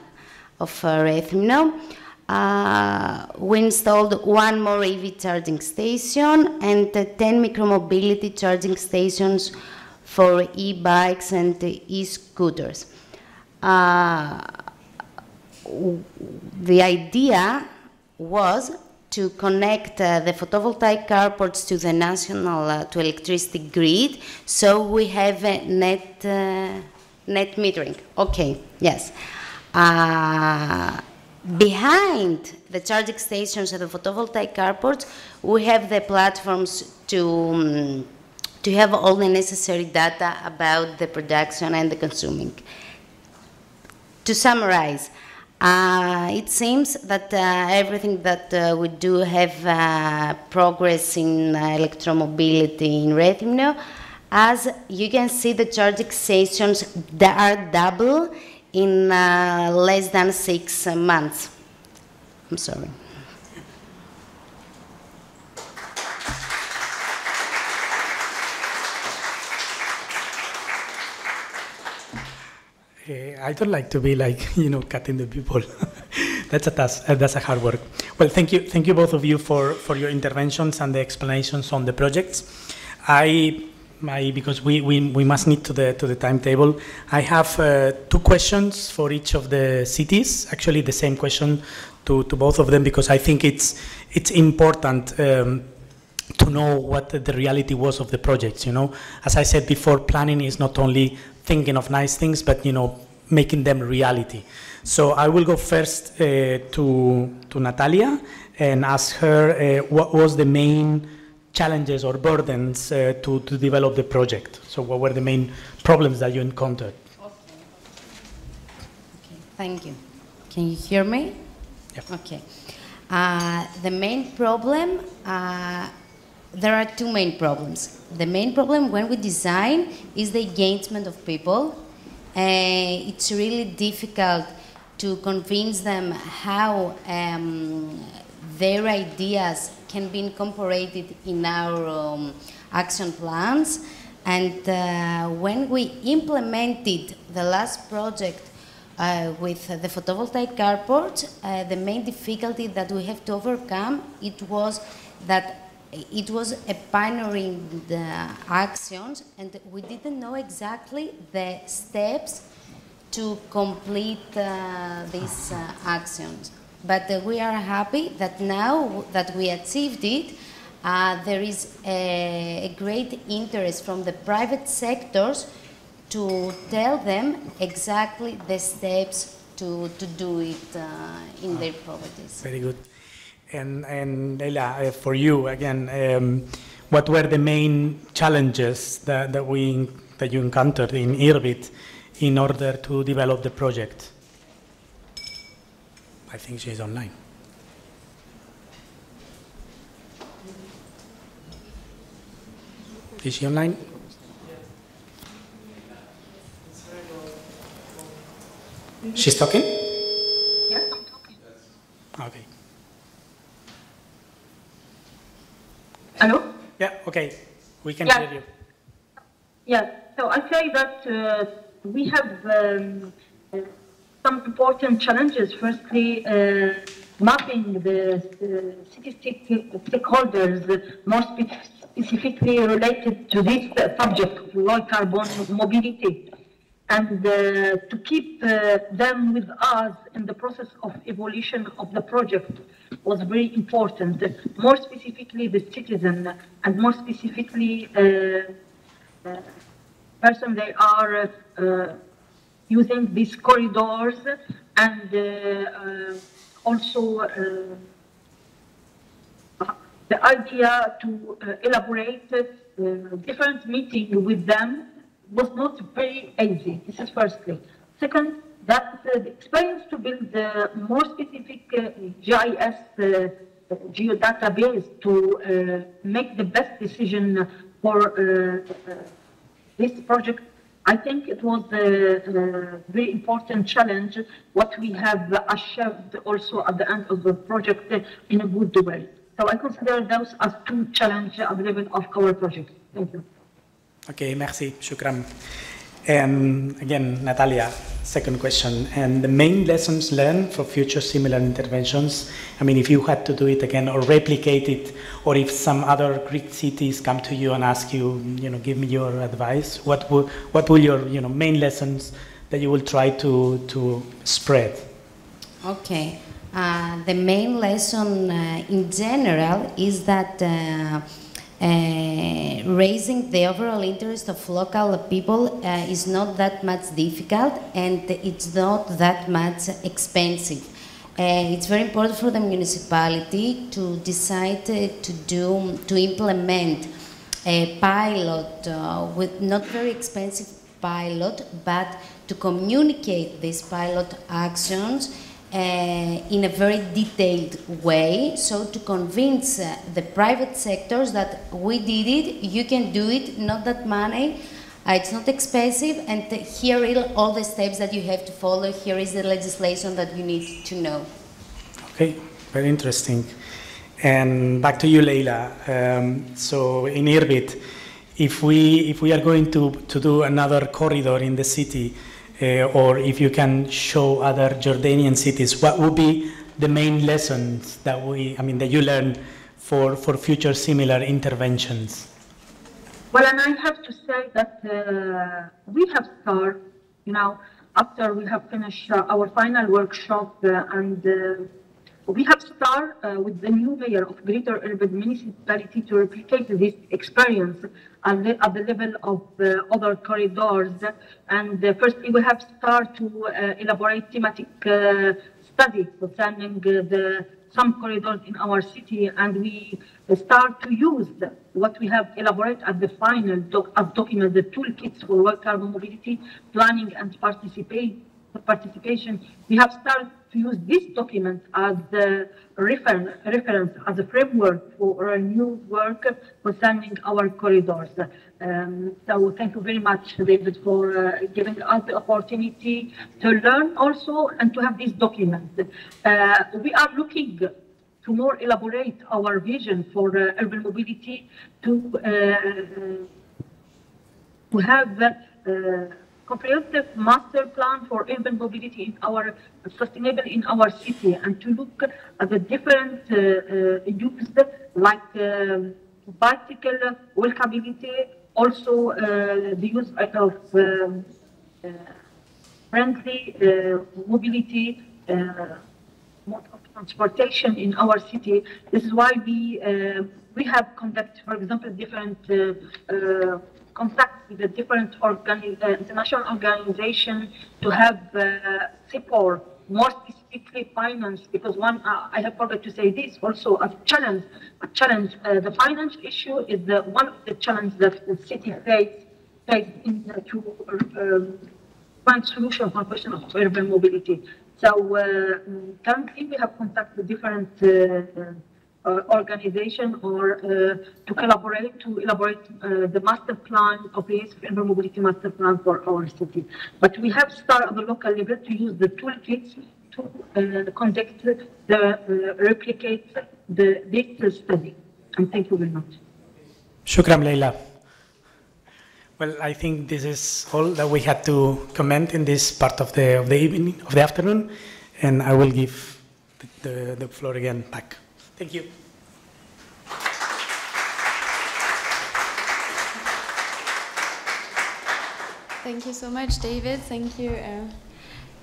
Speaker 9: of Riadh. We installed 1 more EV charging station and 10 micromobility charging stations for e-bikes and e-scooters. The idea was to connect the photovoltaic carports to the national to electricity grid, so we have a net metering. Okay, yes. Behind the charging stations and the photovoltaic carports, we have the platforms to have all the necessary data about the production and the consuming. To summarize, it seems that everything that we do have progress in electromobility in Riadh. As you can see, the charging stations are double in less than 6 months. I'm sorry.
Speaker 7: I don't like to be like, cutting the people. That's a task, that's a hard work. Well, thank you both of you for your interventions and the explanations on the projects. Because we must need to the timetable, I have 2 questions for each of the cities. Actually, the same question to both of them, because I think it's important to know what the reality was of the projects. As I said before, planning is not only thinking of nice things, but making them reality. So I will go first to Natalia and ask her what was the main challenges or burdens to develop the project. So what were the main problems that you encountered?
Speaker 9: Okay. Thank you. Can you hear me?
Speaker 7: Yep.
Speaker 9: Okay. The main problem, there are 2 main problems. The main problem when we design is the engagement of people. It's really difficult to convince them how their ideas can be incorporated in our action plans. And when we implemented the last project with the photovoltaic carport, the main difficulty that we have to overcome, it was that it was a pioneering actions, and we didn't know exactly the steps to complete these actions. But we are happy that now that we achieved it, there is a great interest from the private sectors to tell them exactly the steps to do it in their properties.
Speaker 7: Very good. And Leila, for you again, what were the main challenges that you encountered in Irbid in order to develop the project? I think she's online. Is she online? She's talking?
Speaker 8: Yes, I'm talking.
Speaker 7: Okay.
Speaker 8: Hello?
Speaker 7: Yeah, okay. We can hear you.
Speaker 8: Yeah, so I say that we have some important challenges. Firstly, mapping the city stakeholders more specifically related to this subject of low carbon mobility, and to keep them with us in the process of evolution of the project was very important. More specifically, the citizen, and more specifically, person they are using these corridors, and also the idea to elaborate different meetings with them was not very easy. This is firstly. Second, that the experience to build a more specific GIS geodatabase to make the best decision for this project, I think it was a very important challenge, what we have achieved also at the end of the project in a good way. So I consider those as two challenges at the level of our project. Thank you.
Speaker 7: Okay, merci, shukran. And again, Natalia, second question. And the main lessons learned for future similar interventions, I mean, if you had to do it again or replicate it, or if some other Greek cities come to you and ask you, give me your advice, what will your, main lessons that you will try to spread?
Speaker 9: Okay. The main lesson in general is that raising the overall interest of local people is not that much difficult, and it's not that much expensive. It's very important for the municipality to decide to implement a pilot with not very expensive pilot, but to communicate these pilot actions in a very detailed way, so to convince the private sectors that we did it, you can do it, not that money, it's not expensive, and here are all the steps that you have to follow, here is the legislation that you need to know.
Speaker 7: Okay, very interesting. And back to you, Leila. So in Irbid, if we are going to do another corridor in the city, or if you can show other Jordanian cities, what would be the main lessons that you learn for future similar interventions?
Speaker 8: Well, and I have to say that we have started, after we have finished our final workshop, and we have started with the new mayor of Greater Irbid Municipality to replicate this experience at the level of other corridors. And firstly, we have started to elaborate thematic study concerning some corridors in our city, and we start to use what we have elaborated at the final document, the toolkits for low carbon mobility planning and participation. We have started to use this document as the reference, as a framework for a new work concerning our corridors. So thank you very much, David, for giving us the opportunity to learn also and to have this document. We are looking to more elaborate our vision for urban mobility, to have comprehensive master plan for urban mobility in our sustainable in our city, and to look at the different use like bicycle walkability, also the use of friendly mobility mode of transportation in our city. This is why we have conducted, for example, different contacts with the different international organizations to have support, more specifically finance, because I have forgot to say this also, a challenge. The finance issue is one of the challenges that the city faces to find solution for the question of urban mobility. So currently we have contacted different organization or to elaborate the master plan of the urban mobility master plan for our city. But we have started at the local level to use the toolkits to conduct replicate this study. And thank you very much.
Speaker 7: Shukran, Leila. Well, I think this is all that we had to comment in this part of the evening, of the afternoon, and I will give the floor again back. Thank you.
Speaker 2: Thank you so much, David. Thank you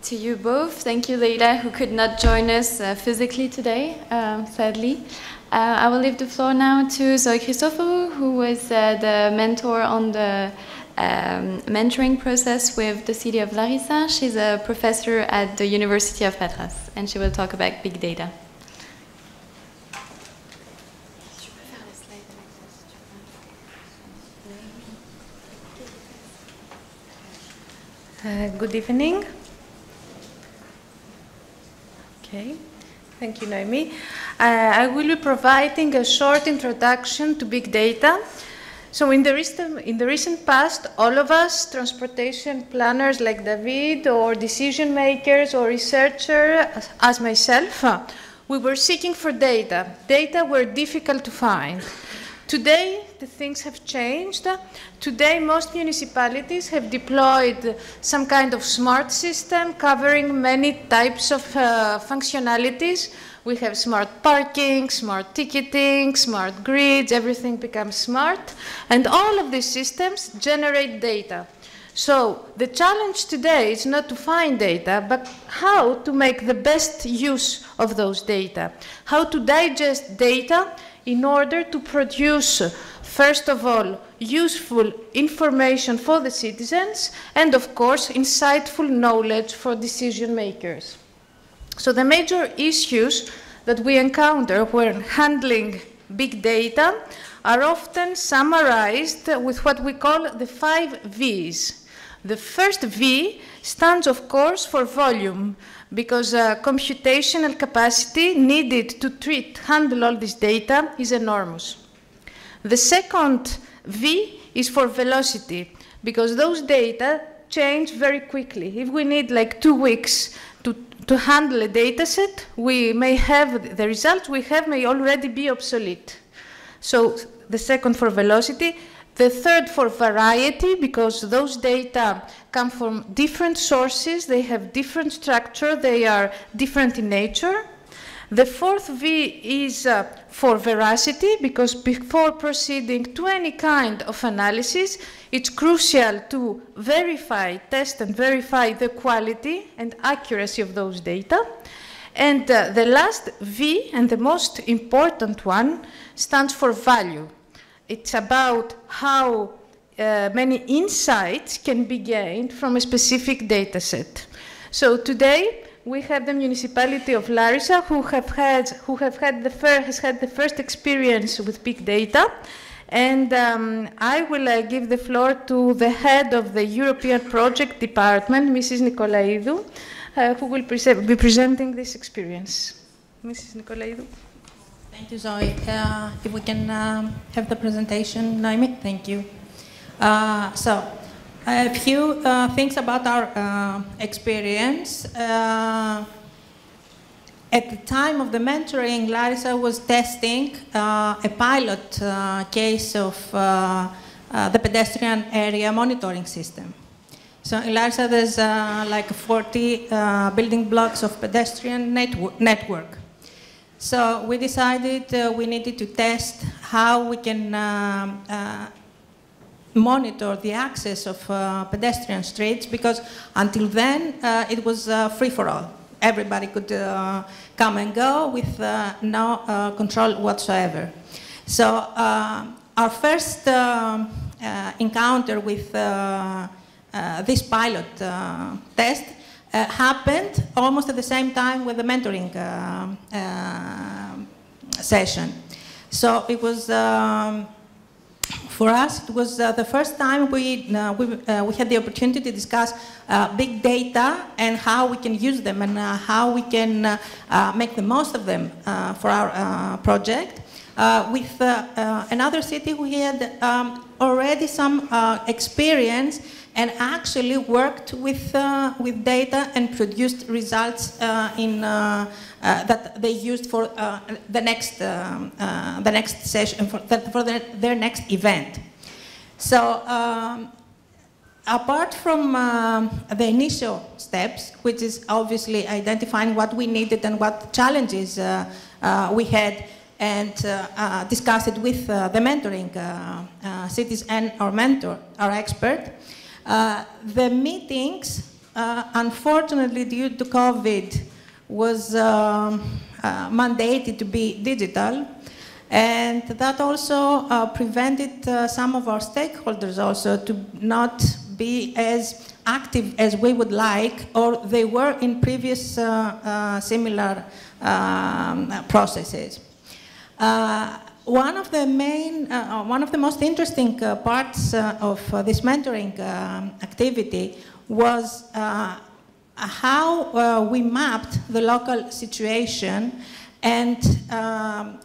Speaker 2: to you both. Thank you, Leila, who could not join us physically today, sadly. I will leave the floor now to Zoe Christophorou, who was the mentor on the mentoring process with the city of Larissa. She's a professor at the University of Madras, and she will talk about big data.
Speaker 10: Good evening. Okay, thank you, Noémi. I will be providing a short introduction to big data. So in the recent past, all of us, transportation planners like David, or decision makers or researchers, as myself, we were seeking for data. Data were difficult to find. Today, the things have changed. Today, most municipalities have deployed some kind of smart system covering many types of functionalities. We have smart parking, smart ticketing, smart grids, everything becomes smart. And all of these systems generate data. So the challenge today is not to find data, but how to make the best use of those data. How to digest data in order to produce, first of all, useful information for the citizens, and of course, insightful knowledge for decision makers. So the major issues that we encounter when handling big data are often summarized with what we call the 5 V's. The first V stands, of course, for volume, because computational capacity needed to handle all this data is enormous. The second V is for velocity, because those data change very quickly. If we need like 2 weeks to handle a data set, we may have the results we have may already be obsolete. So the second for velocity. The third for variety, because those data come from different sources, they have different structure, they are different in nature. The fourth V is for veracity, because before proceeding to any kind of analysis, it's crucial to verify, test and verify the quality and accuracy of those data. And the last V, and the most important one, stands for value. It's about how many insights can be gained from a specific data set. So today, we have the Municipality of Larissa has had the first experience with big data. And I will give the floor to the head of the European Project Department, Mrs. Nicolaidou, who will be presenting this experience. Mrs. Nicolaidou.
Speaker 11: Thank you, Zoe. If we can have the presentation, Noémi, thank you. So, a few things about our experience. At the time of the mentoring, Larissa was testing a pilot case of the pedestrian area monitoring system. So in Larissa, there's like 40 building blocks of pedestrian network. So we decided we needed to test how we can monitor the access of pedestrian streets, because until then it was free for all. Everybody could come and go with no control whatsoever. So our first encounter with this pilot test happened almost at the same time with the mentoring session. So it was, for us, it was the first time we had the opportunity to discuss big data and how we can use them and how we can make the most of them for our project. With another city, we had already some experience and actually worked with data and produced results that they used for the next session, for their next event. So apart from the initial steps, which is obviously identifying what we needed and what challenges we had, and discuss it with the mentoring cities and our mentor, our expert, The meetings, unfortunately, due to COVID, was mandated to be digital, and that also prevented some of our stakeholders also to not be as active as we would like, or they were in previous similar processes. One of the most interesting parts of this mentoring activity was how we mapped the local situation, and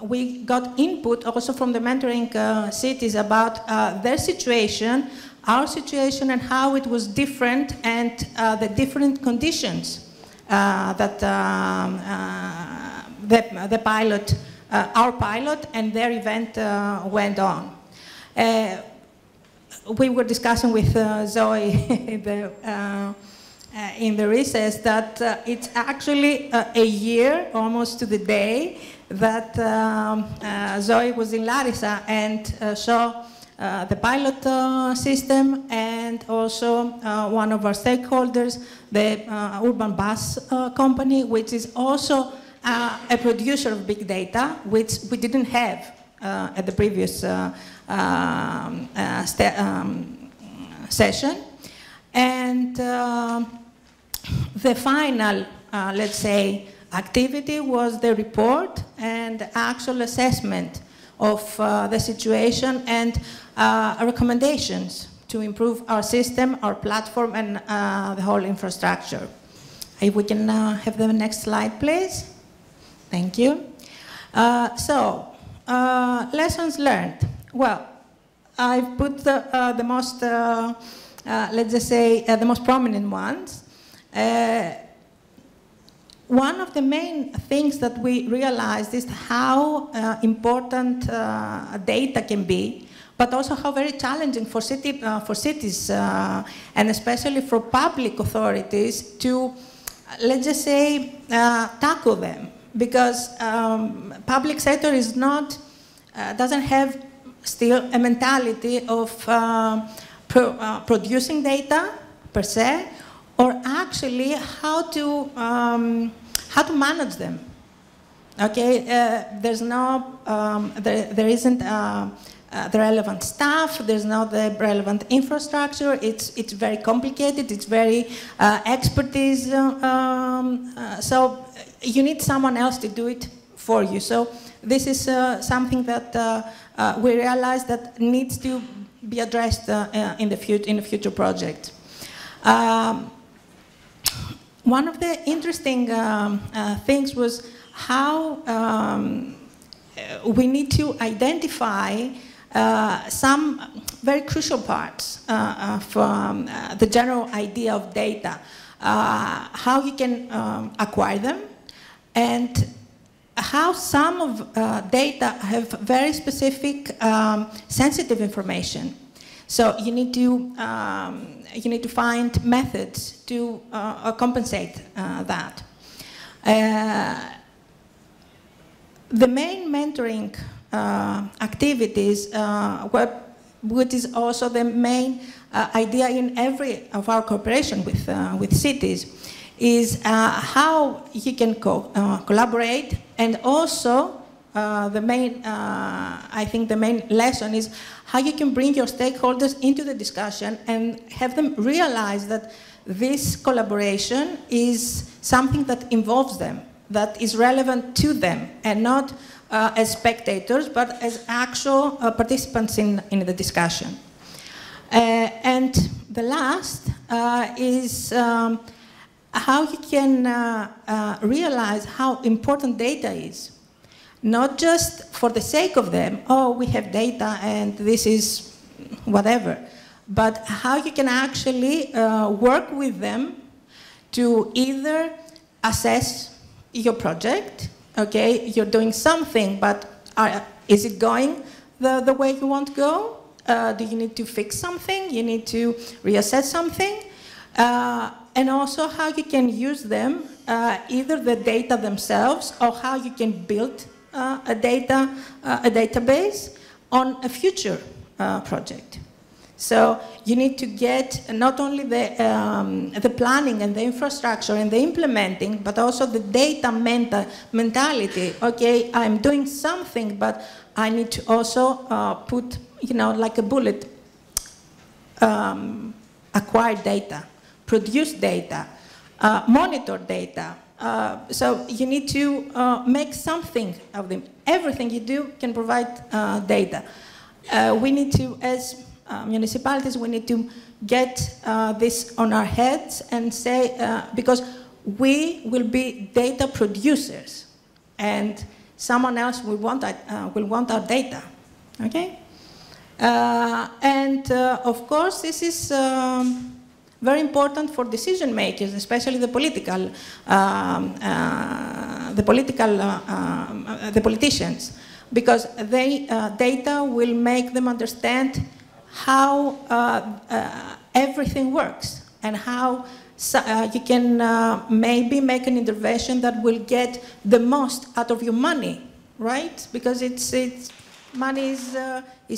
Speaker 11: we got input also from the mentoring cities about their situation, our situation, and how it was different, and the different conditions that the pilot, our pilot, and their event went on. We were discussing with Zoe in the recess that it's actually a year, almost to the day, that Zoe was in Larissa and saw the pilot system, and also one of our stakeholders, the urban bus company, which is also a producer of big data, which we didn't have at the previous session. And the final, let's say, activity was the report and actual assessment of the situation and recommendations to improve our system, our platform, and the whole infrastructure. If we can have the next slide, please. Thank you. Lessons learned. Well, I've put the most, let's just say, the most prominent ones. One of the main things that we realized is how important data can be, but also how very challenging for cities, and especially for public authorities to, let's just say, tackle them, because public sector is not, doesn't have still a mentality of producing data per se, or actually how to manage them. Okay, there's no, there isn't the relevant staff. There's not the relevant infrastructure. It's very complicated. It's very expertise. So you need someone else to do it for you. So this is something that we realize that needs to be addressed in the future project. One of the interesting things was how we need to identify some very crucial parts from the general idea of data, how you can acquire them, and how some of data have very specific sensitive information. So you need to find methods to compensate that. The main mentoring activities, which is also the main idea in every of our cooperation with cities, is how you can collaborate, and also the main, I think the main lesson is how you can bring your stakeholders into the discussion and have them realize that this collaboration is something that involves them, that is relevant to them, and not as spectators, but as actual participants in the discussion. And the last is how you can realize how important data is. Not just for the sake of them, oh, we have data and this is whatever, but how you can actually work with them to either assess your project. Okay, you're doing something, but is it going the way you want to go? Do you need to fix something? You need to reassess something? And also how you can use them, either the data themselves, or how you can build a database on a future project. So you need to get not only the planning and the infrastructure and the implementing, but also the data mentality. Okay, I'm doing something, but I need to also put, like a bullet, acquire data, produce data, monitor data. So you need to make something of them. Everything you do can provide data. We need to, as municipalities, we need to get this on our heads and say, because we will be data producers, and someone else will want our data. Okay? Of course, this is very important for decision makers, especially the politicians, because data will make them understand how everything works and how you can maybe make an intervention that will get the most out of your money, right? Because money is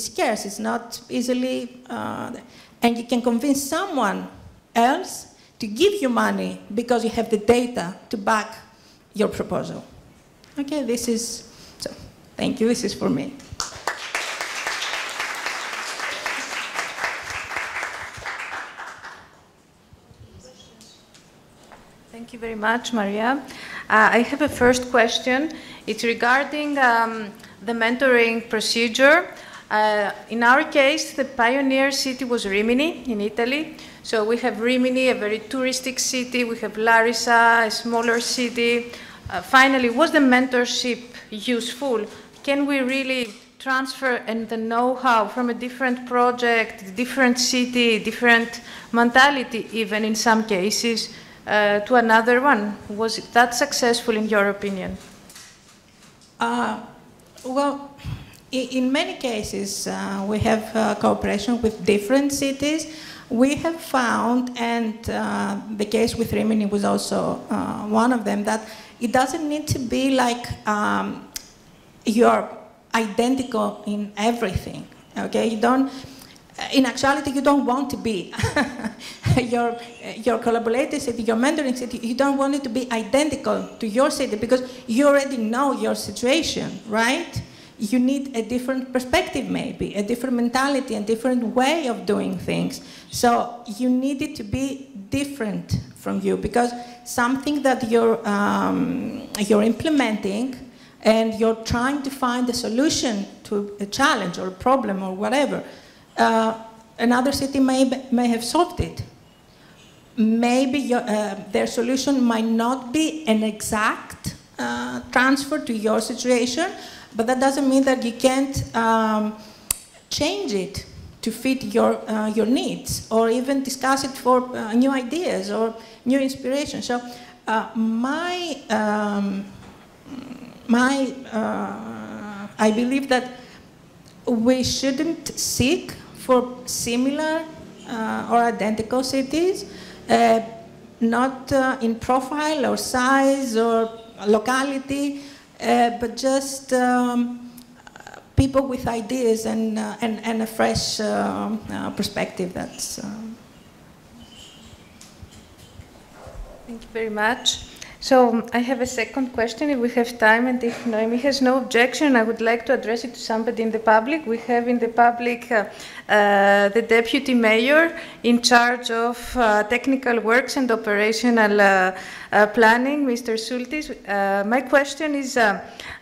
Speaker 11: scarce, it's not easily, and you can convince someone else to give you money because you have the data to back your proposal. Okay, so thank you, this is for me.
Speaker 10: Thank you very much, Maria. I have a first question. It's regarding the mentoring procedure. In our case, the pioneer city was Rimini in Italy. So we have Rimini, a very touristic city. We have Larissa, a smaller city. Finally, was the mentorship useful? Can we really transfer the know-how from a different project, different city, different mentality, even in some cases, to another one? Was that successful in your opinion?
Speaker 11: Well, in many cases, we have cooperation with different cities. We have found, and the case with Rimini was also one of them, that it doesn't need to be like you're identical in everything. Okay, you don't. In actuality, you don't want to be your collaborator city, your mentoring city. You don't want it to be identical to your city because you already know your situation, right? You need a different perspective, maybe, a different mentality, a different way of doing things. So you need it to be different from you because something that you're implementing and you're trying to find a solution to a challenge or a problem or whatever, another city may have solved it. Maybe their solution might not be an exact transfer to your situation, but that doesn't mean that you can't change it to fit your needs or even discuss it for new ideas or new inspiration. So I believe that we shouldn't seek for similar or identical cities, not in profile or size or locality, but just people with ideas and a fresh perspective. That's.
Speaker 10: Thank you very much. So I have a second question, if we have time, and if Noémi has no objection, I would like to address it to somebody in the public. We have in the public the Deputy Mayor in charge of technical works and operational planning, Mr. Sultis. My question is,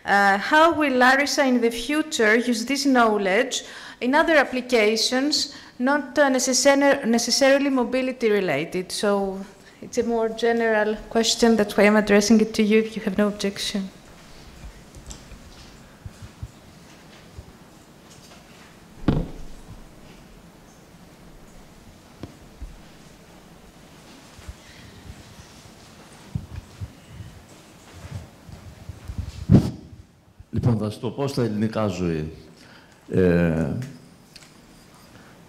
Speaker 10: how will Larissa in the future use this knowledge in other applications, not necessarily mobility related? So it's a more general question, that's why I'm addressing it to you, if you have no objection.
Speaker 12: Λοιπόν, θα σου το πω στα ελληνικά, Ζωή.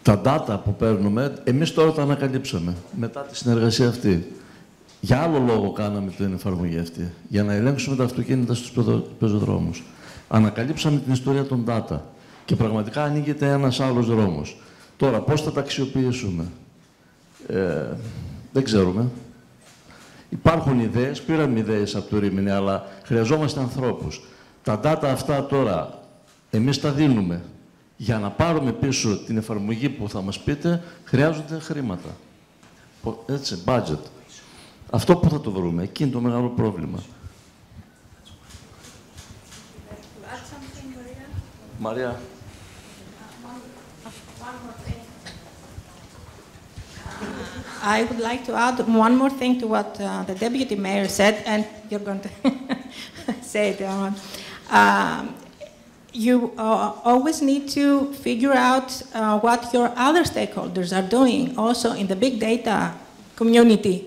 Speaker 12: Τα data που παίρνουμε, εμείς τώρα τα ανακαλύψαμε, μετά τη συνεργασία αυτή. Για άλλο λόγο κάναμε την εφαρμογή αυτή, για να ελέγξουμε τα αυτοκίνητα στους πεζοδρόμους. Ανακαλύψαμε την ιστορία των data και πραγματικά ανοίγεται ένας άλλος δρόμος. Τώρα, πώς θα τα αξιοποιήσουμε. Δεν ξέρουμε. Υπάρχουν ιδέες, πήραμε ιδέες από το Mené, αλλά χρειαζόμαστε ανθρώπους. Τα data αυτά τώρα, εμείς τα δίνουμε. Για να πάρουμε πίσω την εφαρμογή που θα μας πείτε, χρειάζονται χρήματα. Έτσι, budget. Αυτό που θα το βρούμε, εκεί είναι το μεγάλο πρόβλημα. Μαρία.
Speaker 11: I would like to add one more thing to what the Deputy Mayor said, and you're going to say it. You always need to figure out what your other stakeholders are doing, also in the big data community.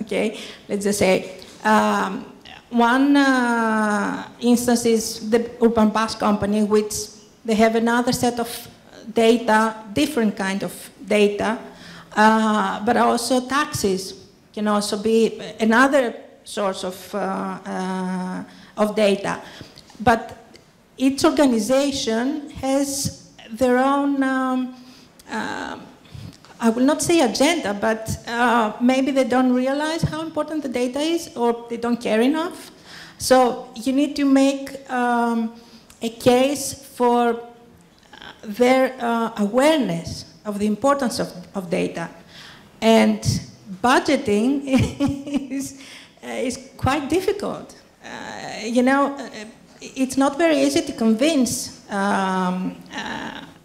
Speaker 11: Okay, let's just say. One instance is the Urban Bus Company, which they have another set of data, different kind of data, but also taxis can also be another source of data. But each organization has their own, I will not say agenda, but maybe they don't realize how important the data is, or they don't care enough. So you need to make a case for their awareness of the importance of data. And budgeting is quite difficult. You know, it's not very easy to convince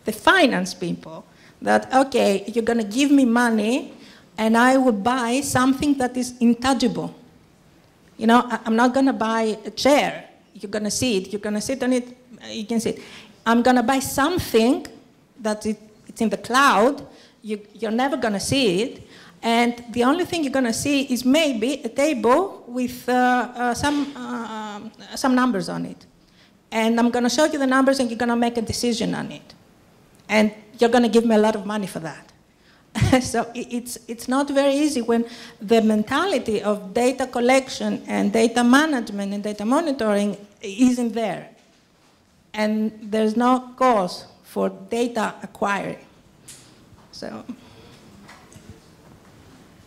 Speaker 11: the finance people that, okay, you're going to give me money and I will buy something that is intangible. You know, I'm not going to buy a chair. You're going to see it. You're going to sit on it. You can see it. I'm going to buy something that it's in the cloud. You're never going to see it. And the only thing you're going to see is maybe a table with some numbers on it. And I'm going to show you the numbers and you're going to make a decision on it. And you're going to give me a lot of money for that. So it's not very easy when the mentality of data collection and data management and data monitoring isn't there. And there's no cause for data acquiring. So.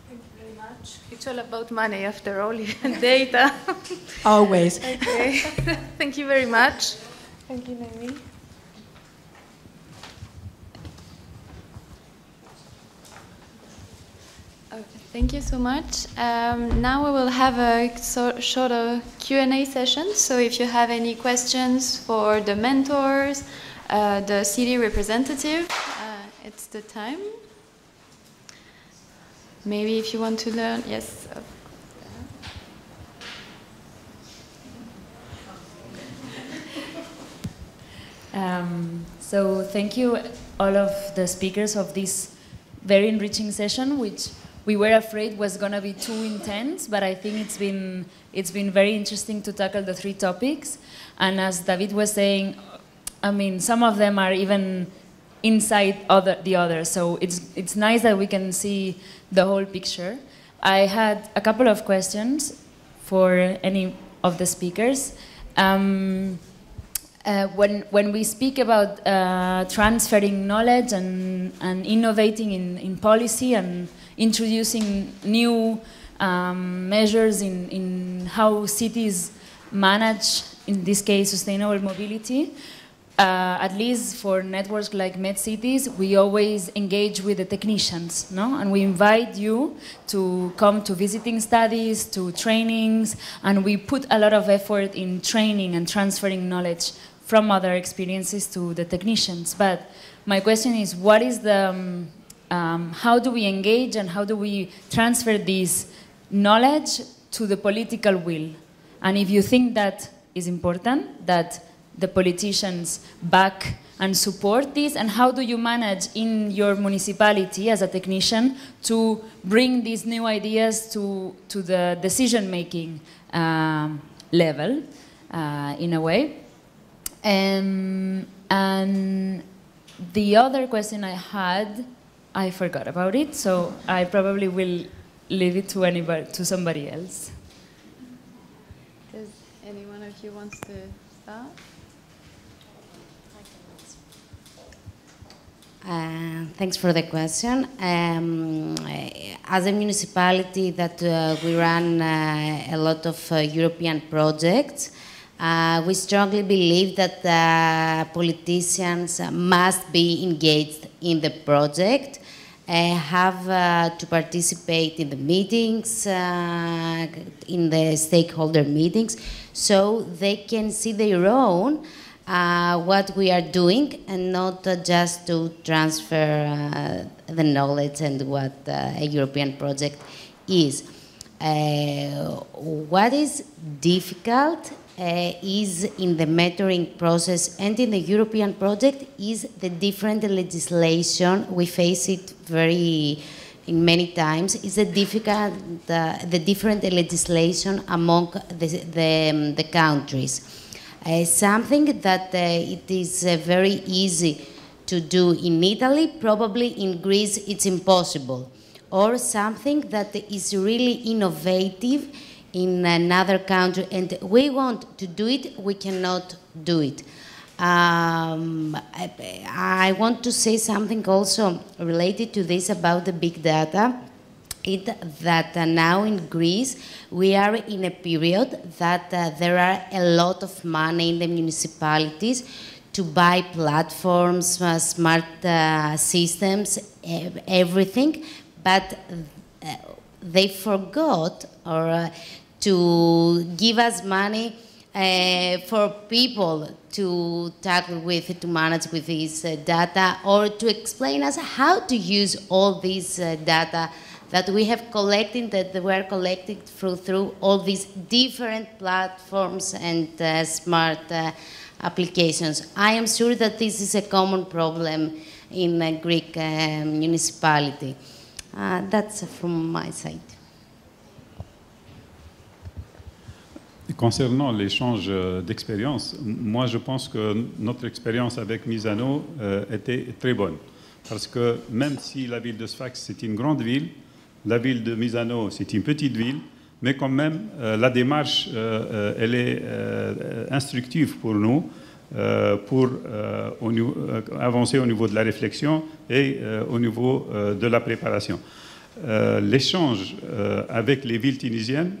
Speaker 10: Thank you very much. It's all about money after all, and data.
Speaker 11: Always.
Speaker 10: Okay. Thank you very much. Thank you, Noémi.
Speaker 2: Thank you so much. Now we will have a short Q&A session. So if you have any questions for the mentors, the city representative, it's the time. Maybe if you want to learn, yes.
Speaker 13: So thank you all of the speakers of this very enriching session, which we were afraid was going to be too intense, but I think it's been very interesting to tackle the three topics. And as David was saying, I mean, some of them are even inside the others, so it's nice that we can see the whole picture. I had a couple of questions for any of the speakers. When we speak about transferring knowledge and innovating in policy and introducing new measures in how cities manage, in this case, sustainable mobility, at least for networks like MedCities, we always engage with the technicians, no? And we invite you to come to visiting studies, to trainings, and we put a lot of effort in training and transferring knowledge from other experiences to the technicians. But my question is, what is the, how do we engage and how do we transfer this knowledge to the political will? And if you think that is important, that the politicians back and support this, and how do you manage in your municipality as a technician to bring these new ideas to the decision-making level, in a way? And the other question I had, I forgot about it, so I probably will leave it to somebody else.
Speaker 2: Does any one of you wants to start?
Speaker 9: Thanks for the question. As a municipality that we run a lot of European projects, we strongly believe that politicians must be engaged in the project, have to participate in the meetings, in the stakeholder meetings, so they can see their own what we are doing, and not just to transfer the knowledge and what a European project is. What is difficult is in the mentoring process and in the European project is the different legislation. We face it in many times. Is the different legislation among the countries. Something that it is very easy to do in Italy, probably in Greece it's impossible. Or something that is really innovative in another country and we want to do it, we cannot do it. I want to say something also related to this about the big data. That now in Greece we are in a period that there are a lot of money in the municipalities to buy platforms, smart systems, everything, but they forgot to give us money for people to tackle with, to manage with this data, or to explain us how to use all this data that we have collected, that were collected through all these different platforms and smart applications. I am sure that this is a common problem in a Greek municipality. That's from my side.
Speaker 5: Concernant l'échange d'expérience, moi je pense que notre expérience avec Misano était très bonne. Parce que même si la ville de Sfax c'est une grande ville, la ville de Misano c'est une petite ville, mais quand même la démarche elle est instructive pour nous, pour avancer au niveau de la réflexion et au niveau de la préparation. L'échange avec les villes tunisiennes,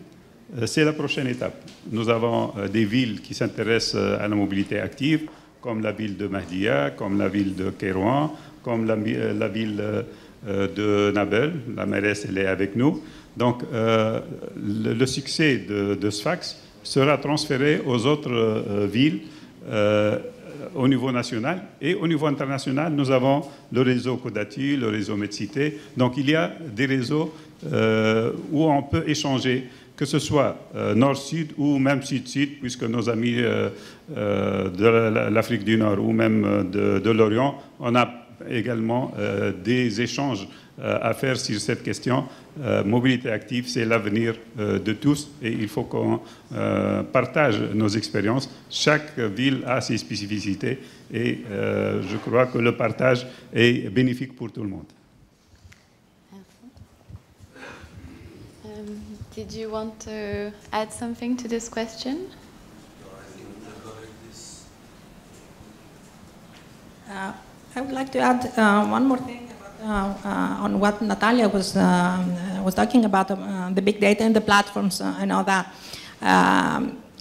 Speaker 5: c'est la prochaine étape. Nous avons des villes qui s'intéressent à la mobilité active, comme la ville de Mahdia, comme la ville de Kérouan, comme la ville de Nabel. La mairesse, elle est avec nous. Donc, le succès de Sfax sera transféré aux autres villes au niveau national. Et au niveau international, nous avons le réseau CODATU, le réseau Medcité. Donc, il y a des réseaux où on peut échanger, que ce soit nord-sud ou même sud-sud, puisque nos amis de l'Afrique du Nord ou même de l'Orient, on a également des échanges à faire sur cette question. Mobilité active, c'est l'avenir de tous et il faut qu'on partage nos expériences. Chaque ville a ses spécificités et je crois que le partage est bénéfique pour tout le monde.
Speaker 2: Did you want to add something to this question?
Speaker 11: I would like to add one more thing on what Natalia was talking about, the big data and the platforms and all that.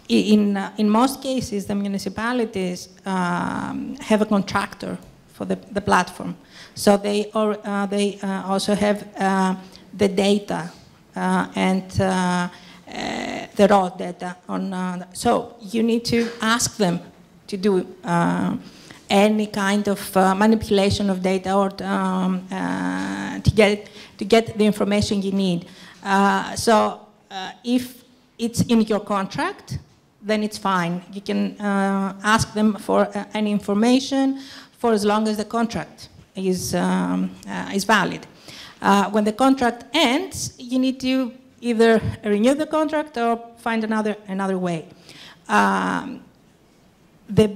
Speaker 11: In most cases, the municipalities have a contractor for the platform. So they also have the data and the raw data on. So you need to ask them to do any kind of manipulation of data or to get the information you need. So if it's in your contract, then it's fine. You can ask them for any information for as long as the contract is valid. When the contract ends, you need to either renew the contract or find another way. The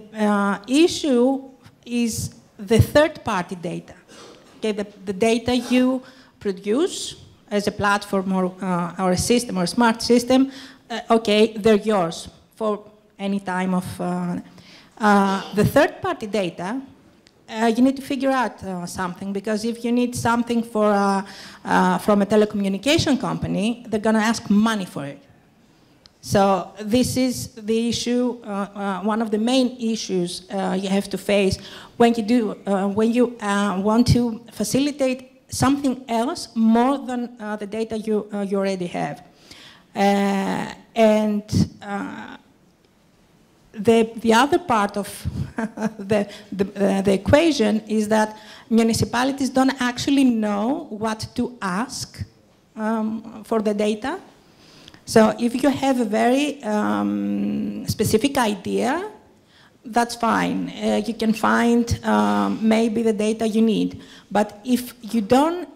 Speaker 11: issue is the third-party data. Okay, the data you produce as a platform or a system or a smart system, okay, they're yours for any time of. The third-party data you need to figure out something, because if you need something from a telecommunication company, they're going to ask money for it. So this is the issue, one of the main issues you have to face when you want to facilitate something else more than the data you already have. The other part of the equation is that municipalities don't actually know what to ask for the data. So if you have a very specific idea, that's fine. You can find maybe the data you need. But if you don't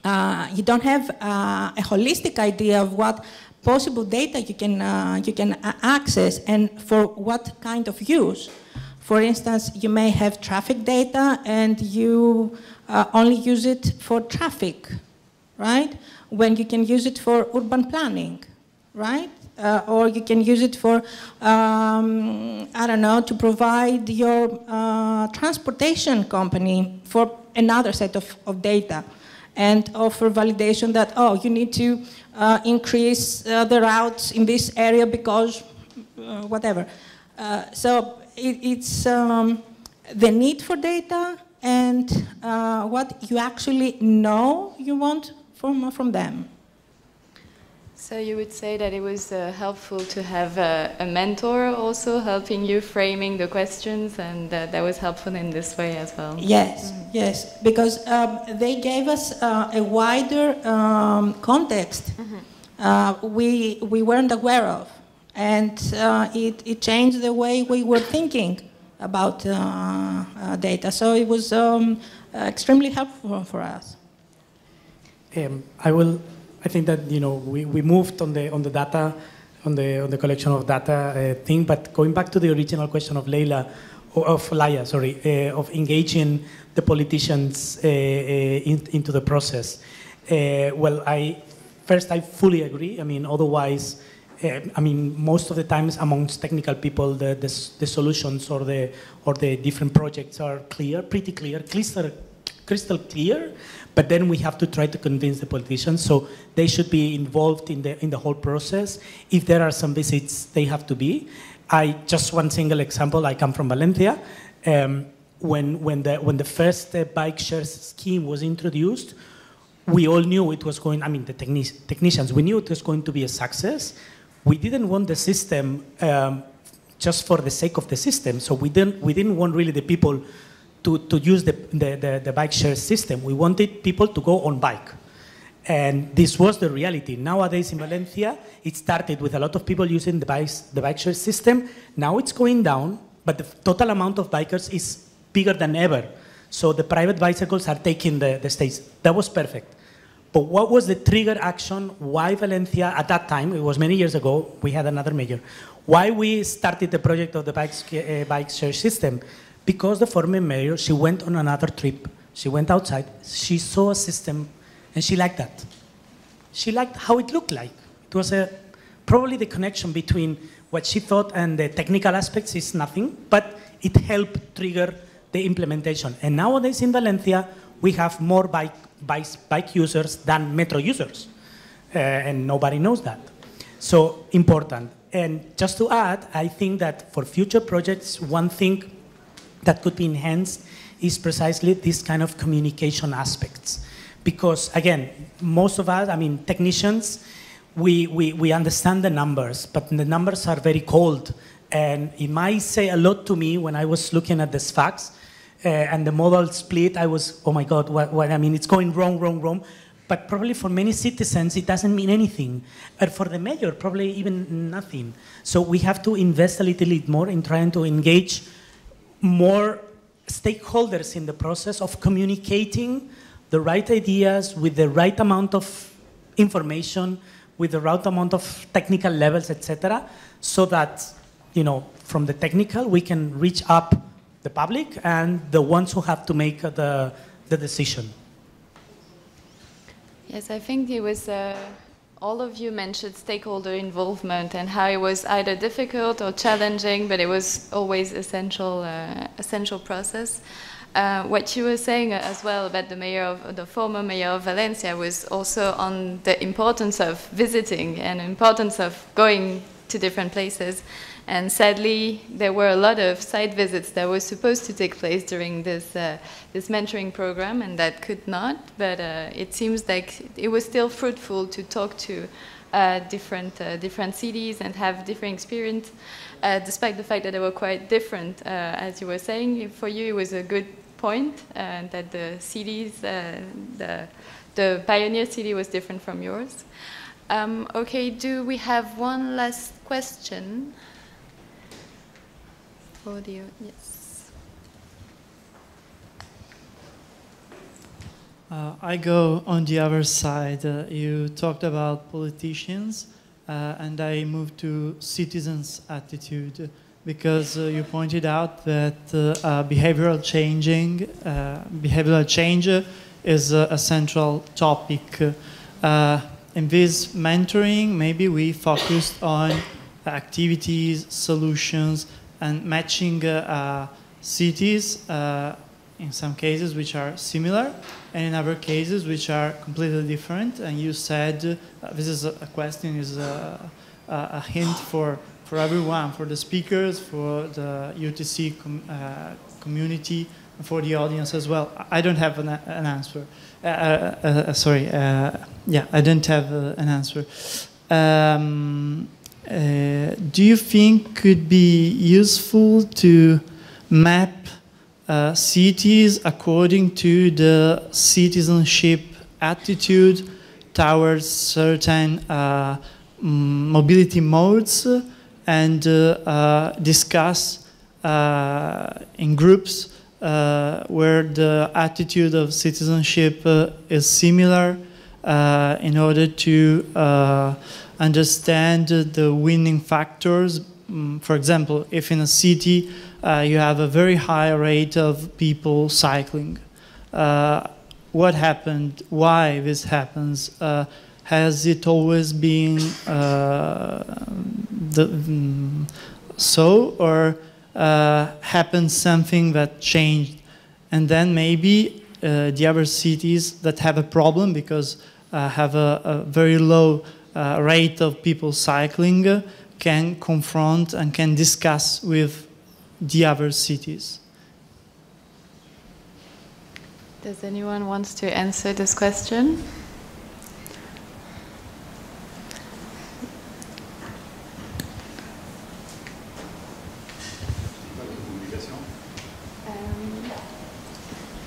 Speaker 11: have a holistic idea of what possible data you can access and for what kind of use. For instance, you may have traffic data and you only use it for traffic, right? When you can use it for urban planning, right? Or you can use it for, I don't know, to provide your transportation company for another set of data and offer validation that, oh, you need to increase the routes in this area because whatever. So it's the need for data and what you actually know you want from them.
Speaker 2: So you would say that it was helpful to have a mentor also helping you framing the questions, and that was helpful in this way as well?
Speaker 11: Yes, yes, because they gave us a wider context we weren't aware of, and it changed the way we were thinking about data. So it was extremely helpful for us.
Speaker 7: I think that we moved on the data, on the collection of data thing. But going back to the original question of Leila, of engaging the politicians into the process. Well, I fully agree. I mean, otherwise, most of the times amongst technical people, the solutions or the different projects are pretty clear, crystal clear. But then we have to try to convince the politicians, so they should be involved in the whole process. If there are some visits, they have to be. Just one single example. I come from Valencia. When the first bike share scheme was introduced, we all knew it was going. The technicians, we knew it was going to be a success. We didn't want the system just for the sake of the system. So we didn't want really the people to use the bike share system. We wanted people to go on bike. And this was the reality. Nowadays in Valencia, it started with a lot of people using the bike share system. Now it's going down, but the total amount of bikers is bigger than ever. So the private bicycles are taking the stage. That was perfect. But what was the trigger action? Why Valencia, at that time, it was many years ago, we had another mayor. Why we started the project of the bike share system? Because the former mayor, she went on another trip. She went outside. She saw a system, and she liked that. She liked how it looked like. It was probably the connection between what she thought and the technical aspects is nothing, but it helped trigger the implementation. And nowadays in Valencia, we have more bike users than metro users, and nobody knows that. So important. And just to add, I think that for future projects, one thing that could be enhanced is precisely this kind of communication aspects. Because again, most of us, technicians, we understand the numbers, but the numbers are very cold. And it might say a lot to me when I was looking at the Sfax and the modal split, I was, oh my God, it's going wrong. But probably for many citizens, it doesn't mean anything. But for the mayor, probably even nothing. So we have to invest a little bit more in trying to engage more stakeholders in the process of communicating the right ideas with the right amount of information, with the right amount of technical levels, etc., so that, from the technical, we can reach up the public and the ones who have to make the decision.
Speaker 2: Yes, I think it was all of you mentioned stakeholder involvement and how it was either difficult or challenging, but it was always essential process. What you were saying as well about the former mayor of Valencia was also on the importance of visiting and importance of going to different places. And sadly, there were a lot of site visits that were supposed to take place during this mentoring program, and that could not. But it seems like it was still fruitful to talk to different cities and have different experience, despite the fact that they were quite different. As you were saying, for you it was a good point that the cities, the pioneer city was different from yours. Okay, do we have one last question? Audio, yes.
Speaker 14: I go on the other side. You talked about politicians, and I moved to citizens' attitude, because you pointed out that behavioral change is a central topic. In this mentoring, maybe we focused on activities, solutions, and matching cities in some cases which are similar, and in other cases which are completely different. And you said, this is a question, is a hint for everyone, for the speakers, for the UTC community, and for the audience as well. I don't have an answer. Sorry, yeah, I don't have an answer. Do you think could be useful to map cities according to the citizenship attitude towards certain mobility modes, and discuss in groups where the attitude of citizenship is similar, in order to understand the winning factors? For example, if in a city you have a very high rate of people cycling, what happened? Why this happens? Has it always been so, or happened something that changed? And then maybe the other cities that have a problem because have a very low rate of people cycling can confront and can discuss with the other cities.
Speaker 2: Does anyone want to answer this question?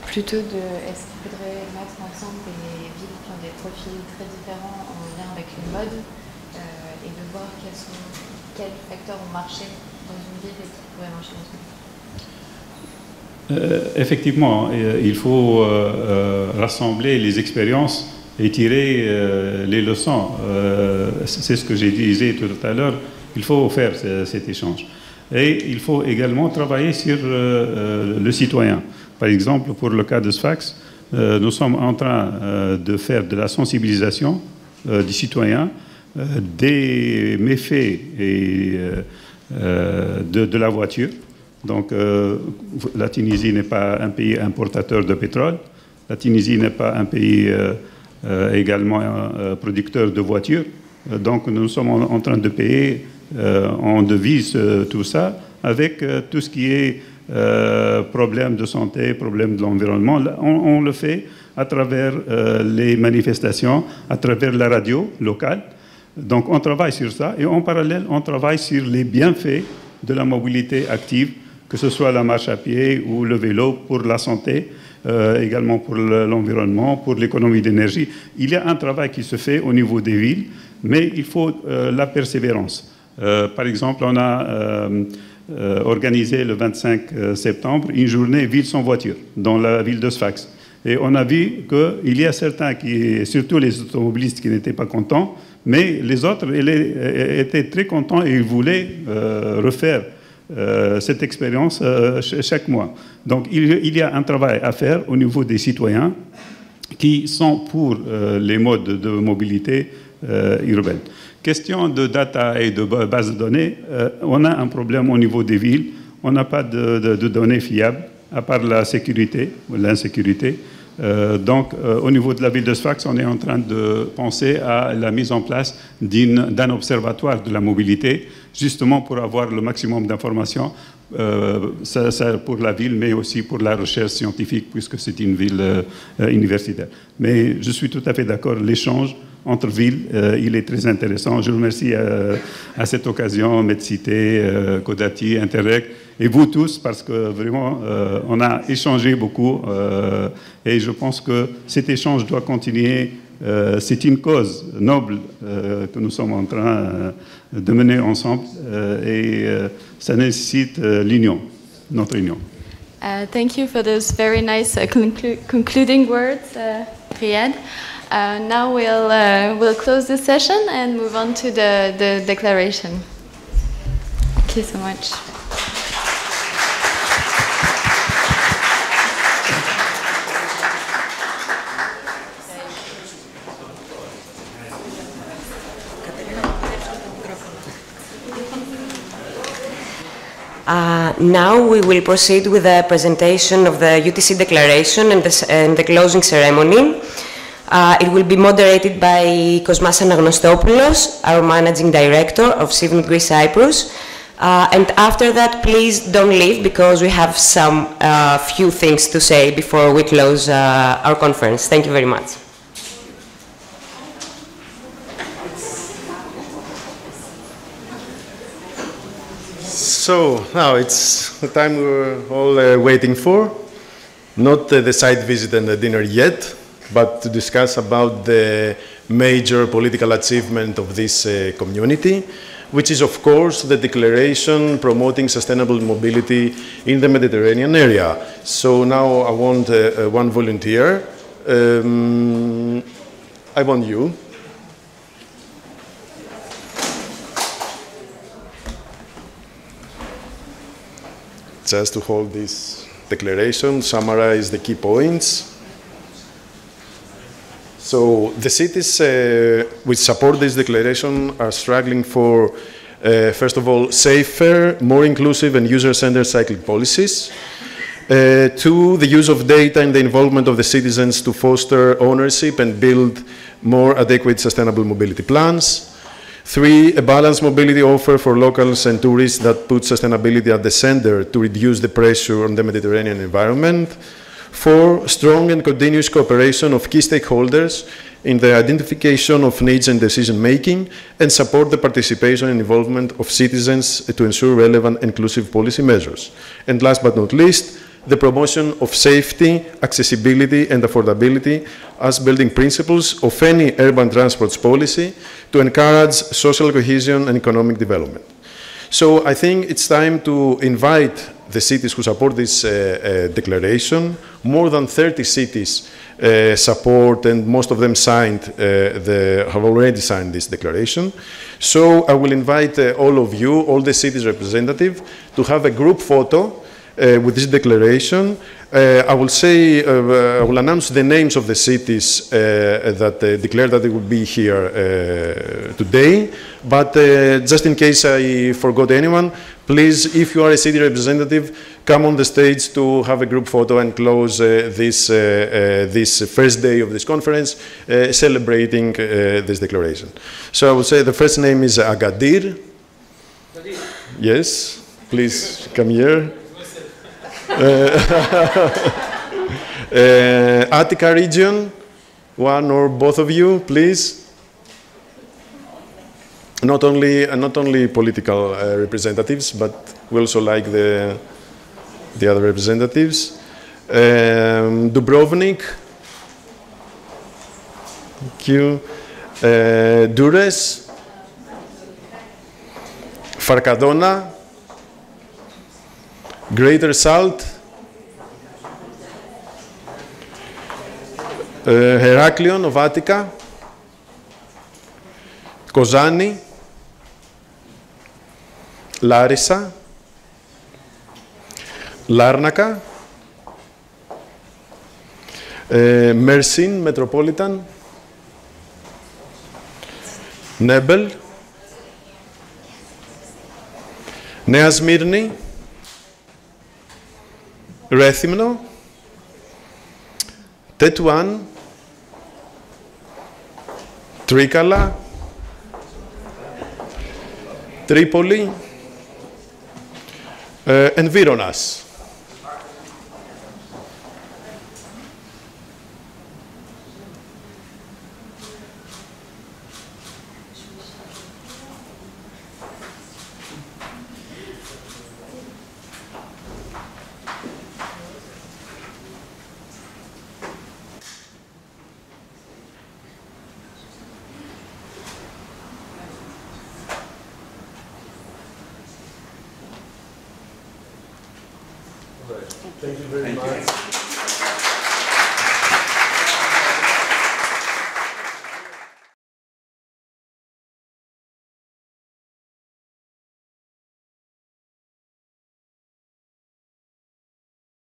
Speaker 2: Plutôt est-ce qu'il faudrait mettre ensemble des villes qui ont des profils très différents en lien avec une mode, et de voir quels facteurs ont marché dans une ville et qui pourraient marcher dans une ville.
Speaker 5: Effectivement, il faut rassembler les expériences et tirer les leçons. C'est ce que j'ai disais tout à l'heure. Il faut faire cet échange. Et il faut également travailler sur le citoyen. Par exemple, pour le cas de Sfax, nous sommes en train de faire de la sensibilisation des citoyens, des méfaits et, de la voiture. Donc, la Tunisie n'est pas un pays importateur de pétrole. La Tunisie n'est pas un pays également producteur de voitures. Donc, nous sommes en train de payer en devise tout ça, avec tout ce qui est problèmes de santé, problèmes de l'environnement. On le fait à travers les manifestations, à travers la radio locale. Donc on travaille sur ça, et en parallèle, on travaille sur les bienfaits de la mobilité active, que ce soit la marche à pied ou le vélo, pour la santé, également pour l'environnement, pour l'économie d'énergie. Il y a un travail qui se fait au niveau des villes, mais il faut la persévérance. Par exemple, on a organisé le 25 septembre une journée ville sans voiture dans la ville de Sfax. Et on a vu qu'il y a certains, surtout les automobilistes, qui n'étaient pas contents, mais les autres étaient très contents et ils voulaient refaire cette expérience chaque mois. Donc il y a un travail à faire au niveau des citoyens qui sont pour les modes de mobilité urbaine. Question de data et de base de données, on a un problème au niveau des villes. On n'a pas de données fiables, à part la sécurité ou l'insécurité. Donc, au niveau de la ville de Sfax, on est en train de penser à la mise en place d'un observatoire de la mobilité, justement pour avoir le maximum d'informations, ça pour la ville, mais aussi pour la recherche scientifique, puisque c'est une ville universitaire. Mais je suis tout à fait d'accord, l'échange entre villes, il est très intéressant. Je remercie à cette occasion Medcité, CODATU, Interreg, et vous tous, parce que vraiment, on a échangé beaucoup, et je pense que cet échange doit continuer. C'est une cause noble que nous sommes en train de mener ensemble, et ça nécessite l'union, notre union.
Speaker 2: Thank you for those very nice concluding words, Riadh. Now we'll close this session and move on to the declaration. Thank you so much.
Speaker 1: Now we will proceed with the presentation of the UTC declaration and the closing ceremony. It will be moderated by Kosmas Anagnostopoulos, our Managing Director of CIVNIT Greece Cyprus. And after that, please don't leave, because we have some few things to say before we close our conference. Thank you very much.
Speaker 15: So now it's the time we were all waiting for. Not the site visit and the dinner yet, but to discuss about the major political achievement of this community, which is, of course, the declaration promoting sustainable mobility in the Mediterranean area. So now I want one volunteer. I want you. Just to hold this declaration, summarize the key points. So the cities which support this declaration are struggling for, first of all, safer, more inclusive and user-centered cycling policies. Two, the use of data and the involvement of the citizens to foster ownership and build more adequate sustainable mobility plans. Three, a balanced mobility offer for locals and tourists that put sustainability at the center to reduce the pressure on the Mediterranean environment. Four, strong and continuous cooperation of key stakeholders in the identification of needs and decision-making, and support the participation and involvement of citizens to ensure relevant inclusive policy measures. And last but not least, the promotion of safety, accessibility and affordability as building principles of any urban transport policy to encourage social cohesion and economic development. So I think it's time to invite the cities who support this declaration. More than 30 cities support, and most of them have already signed this declaration. So I will invite all of you, all the cities representatives, to have a group photo with this declaration. I will announce the names of the cities that declared that they will be here today. But just in case I forgot anyone, please, if you are a city representative, come on the stage to have a group photo and close this first day of this conference, celebrating this declaration. So I will say the first name is Agadir. Yes, please come here. Attica region, one or both of you, please. Not only political representatives, but we also like the other representatives. Dubrovnik, thank you. Durres, Farcadona, Greater Salt, Heraklion of Attica, Kozani, Larissa, Larnaca, Mersin Metropolitan, Nebel, Νέα Σμύρνη, Ρέθυμνο, Τέτουάν, Τρίκαλα, Τρίπολη, Ενβύρονας. Thank you very much.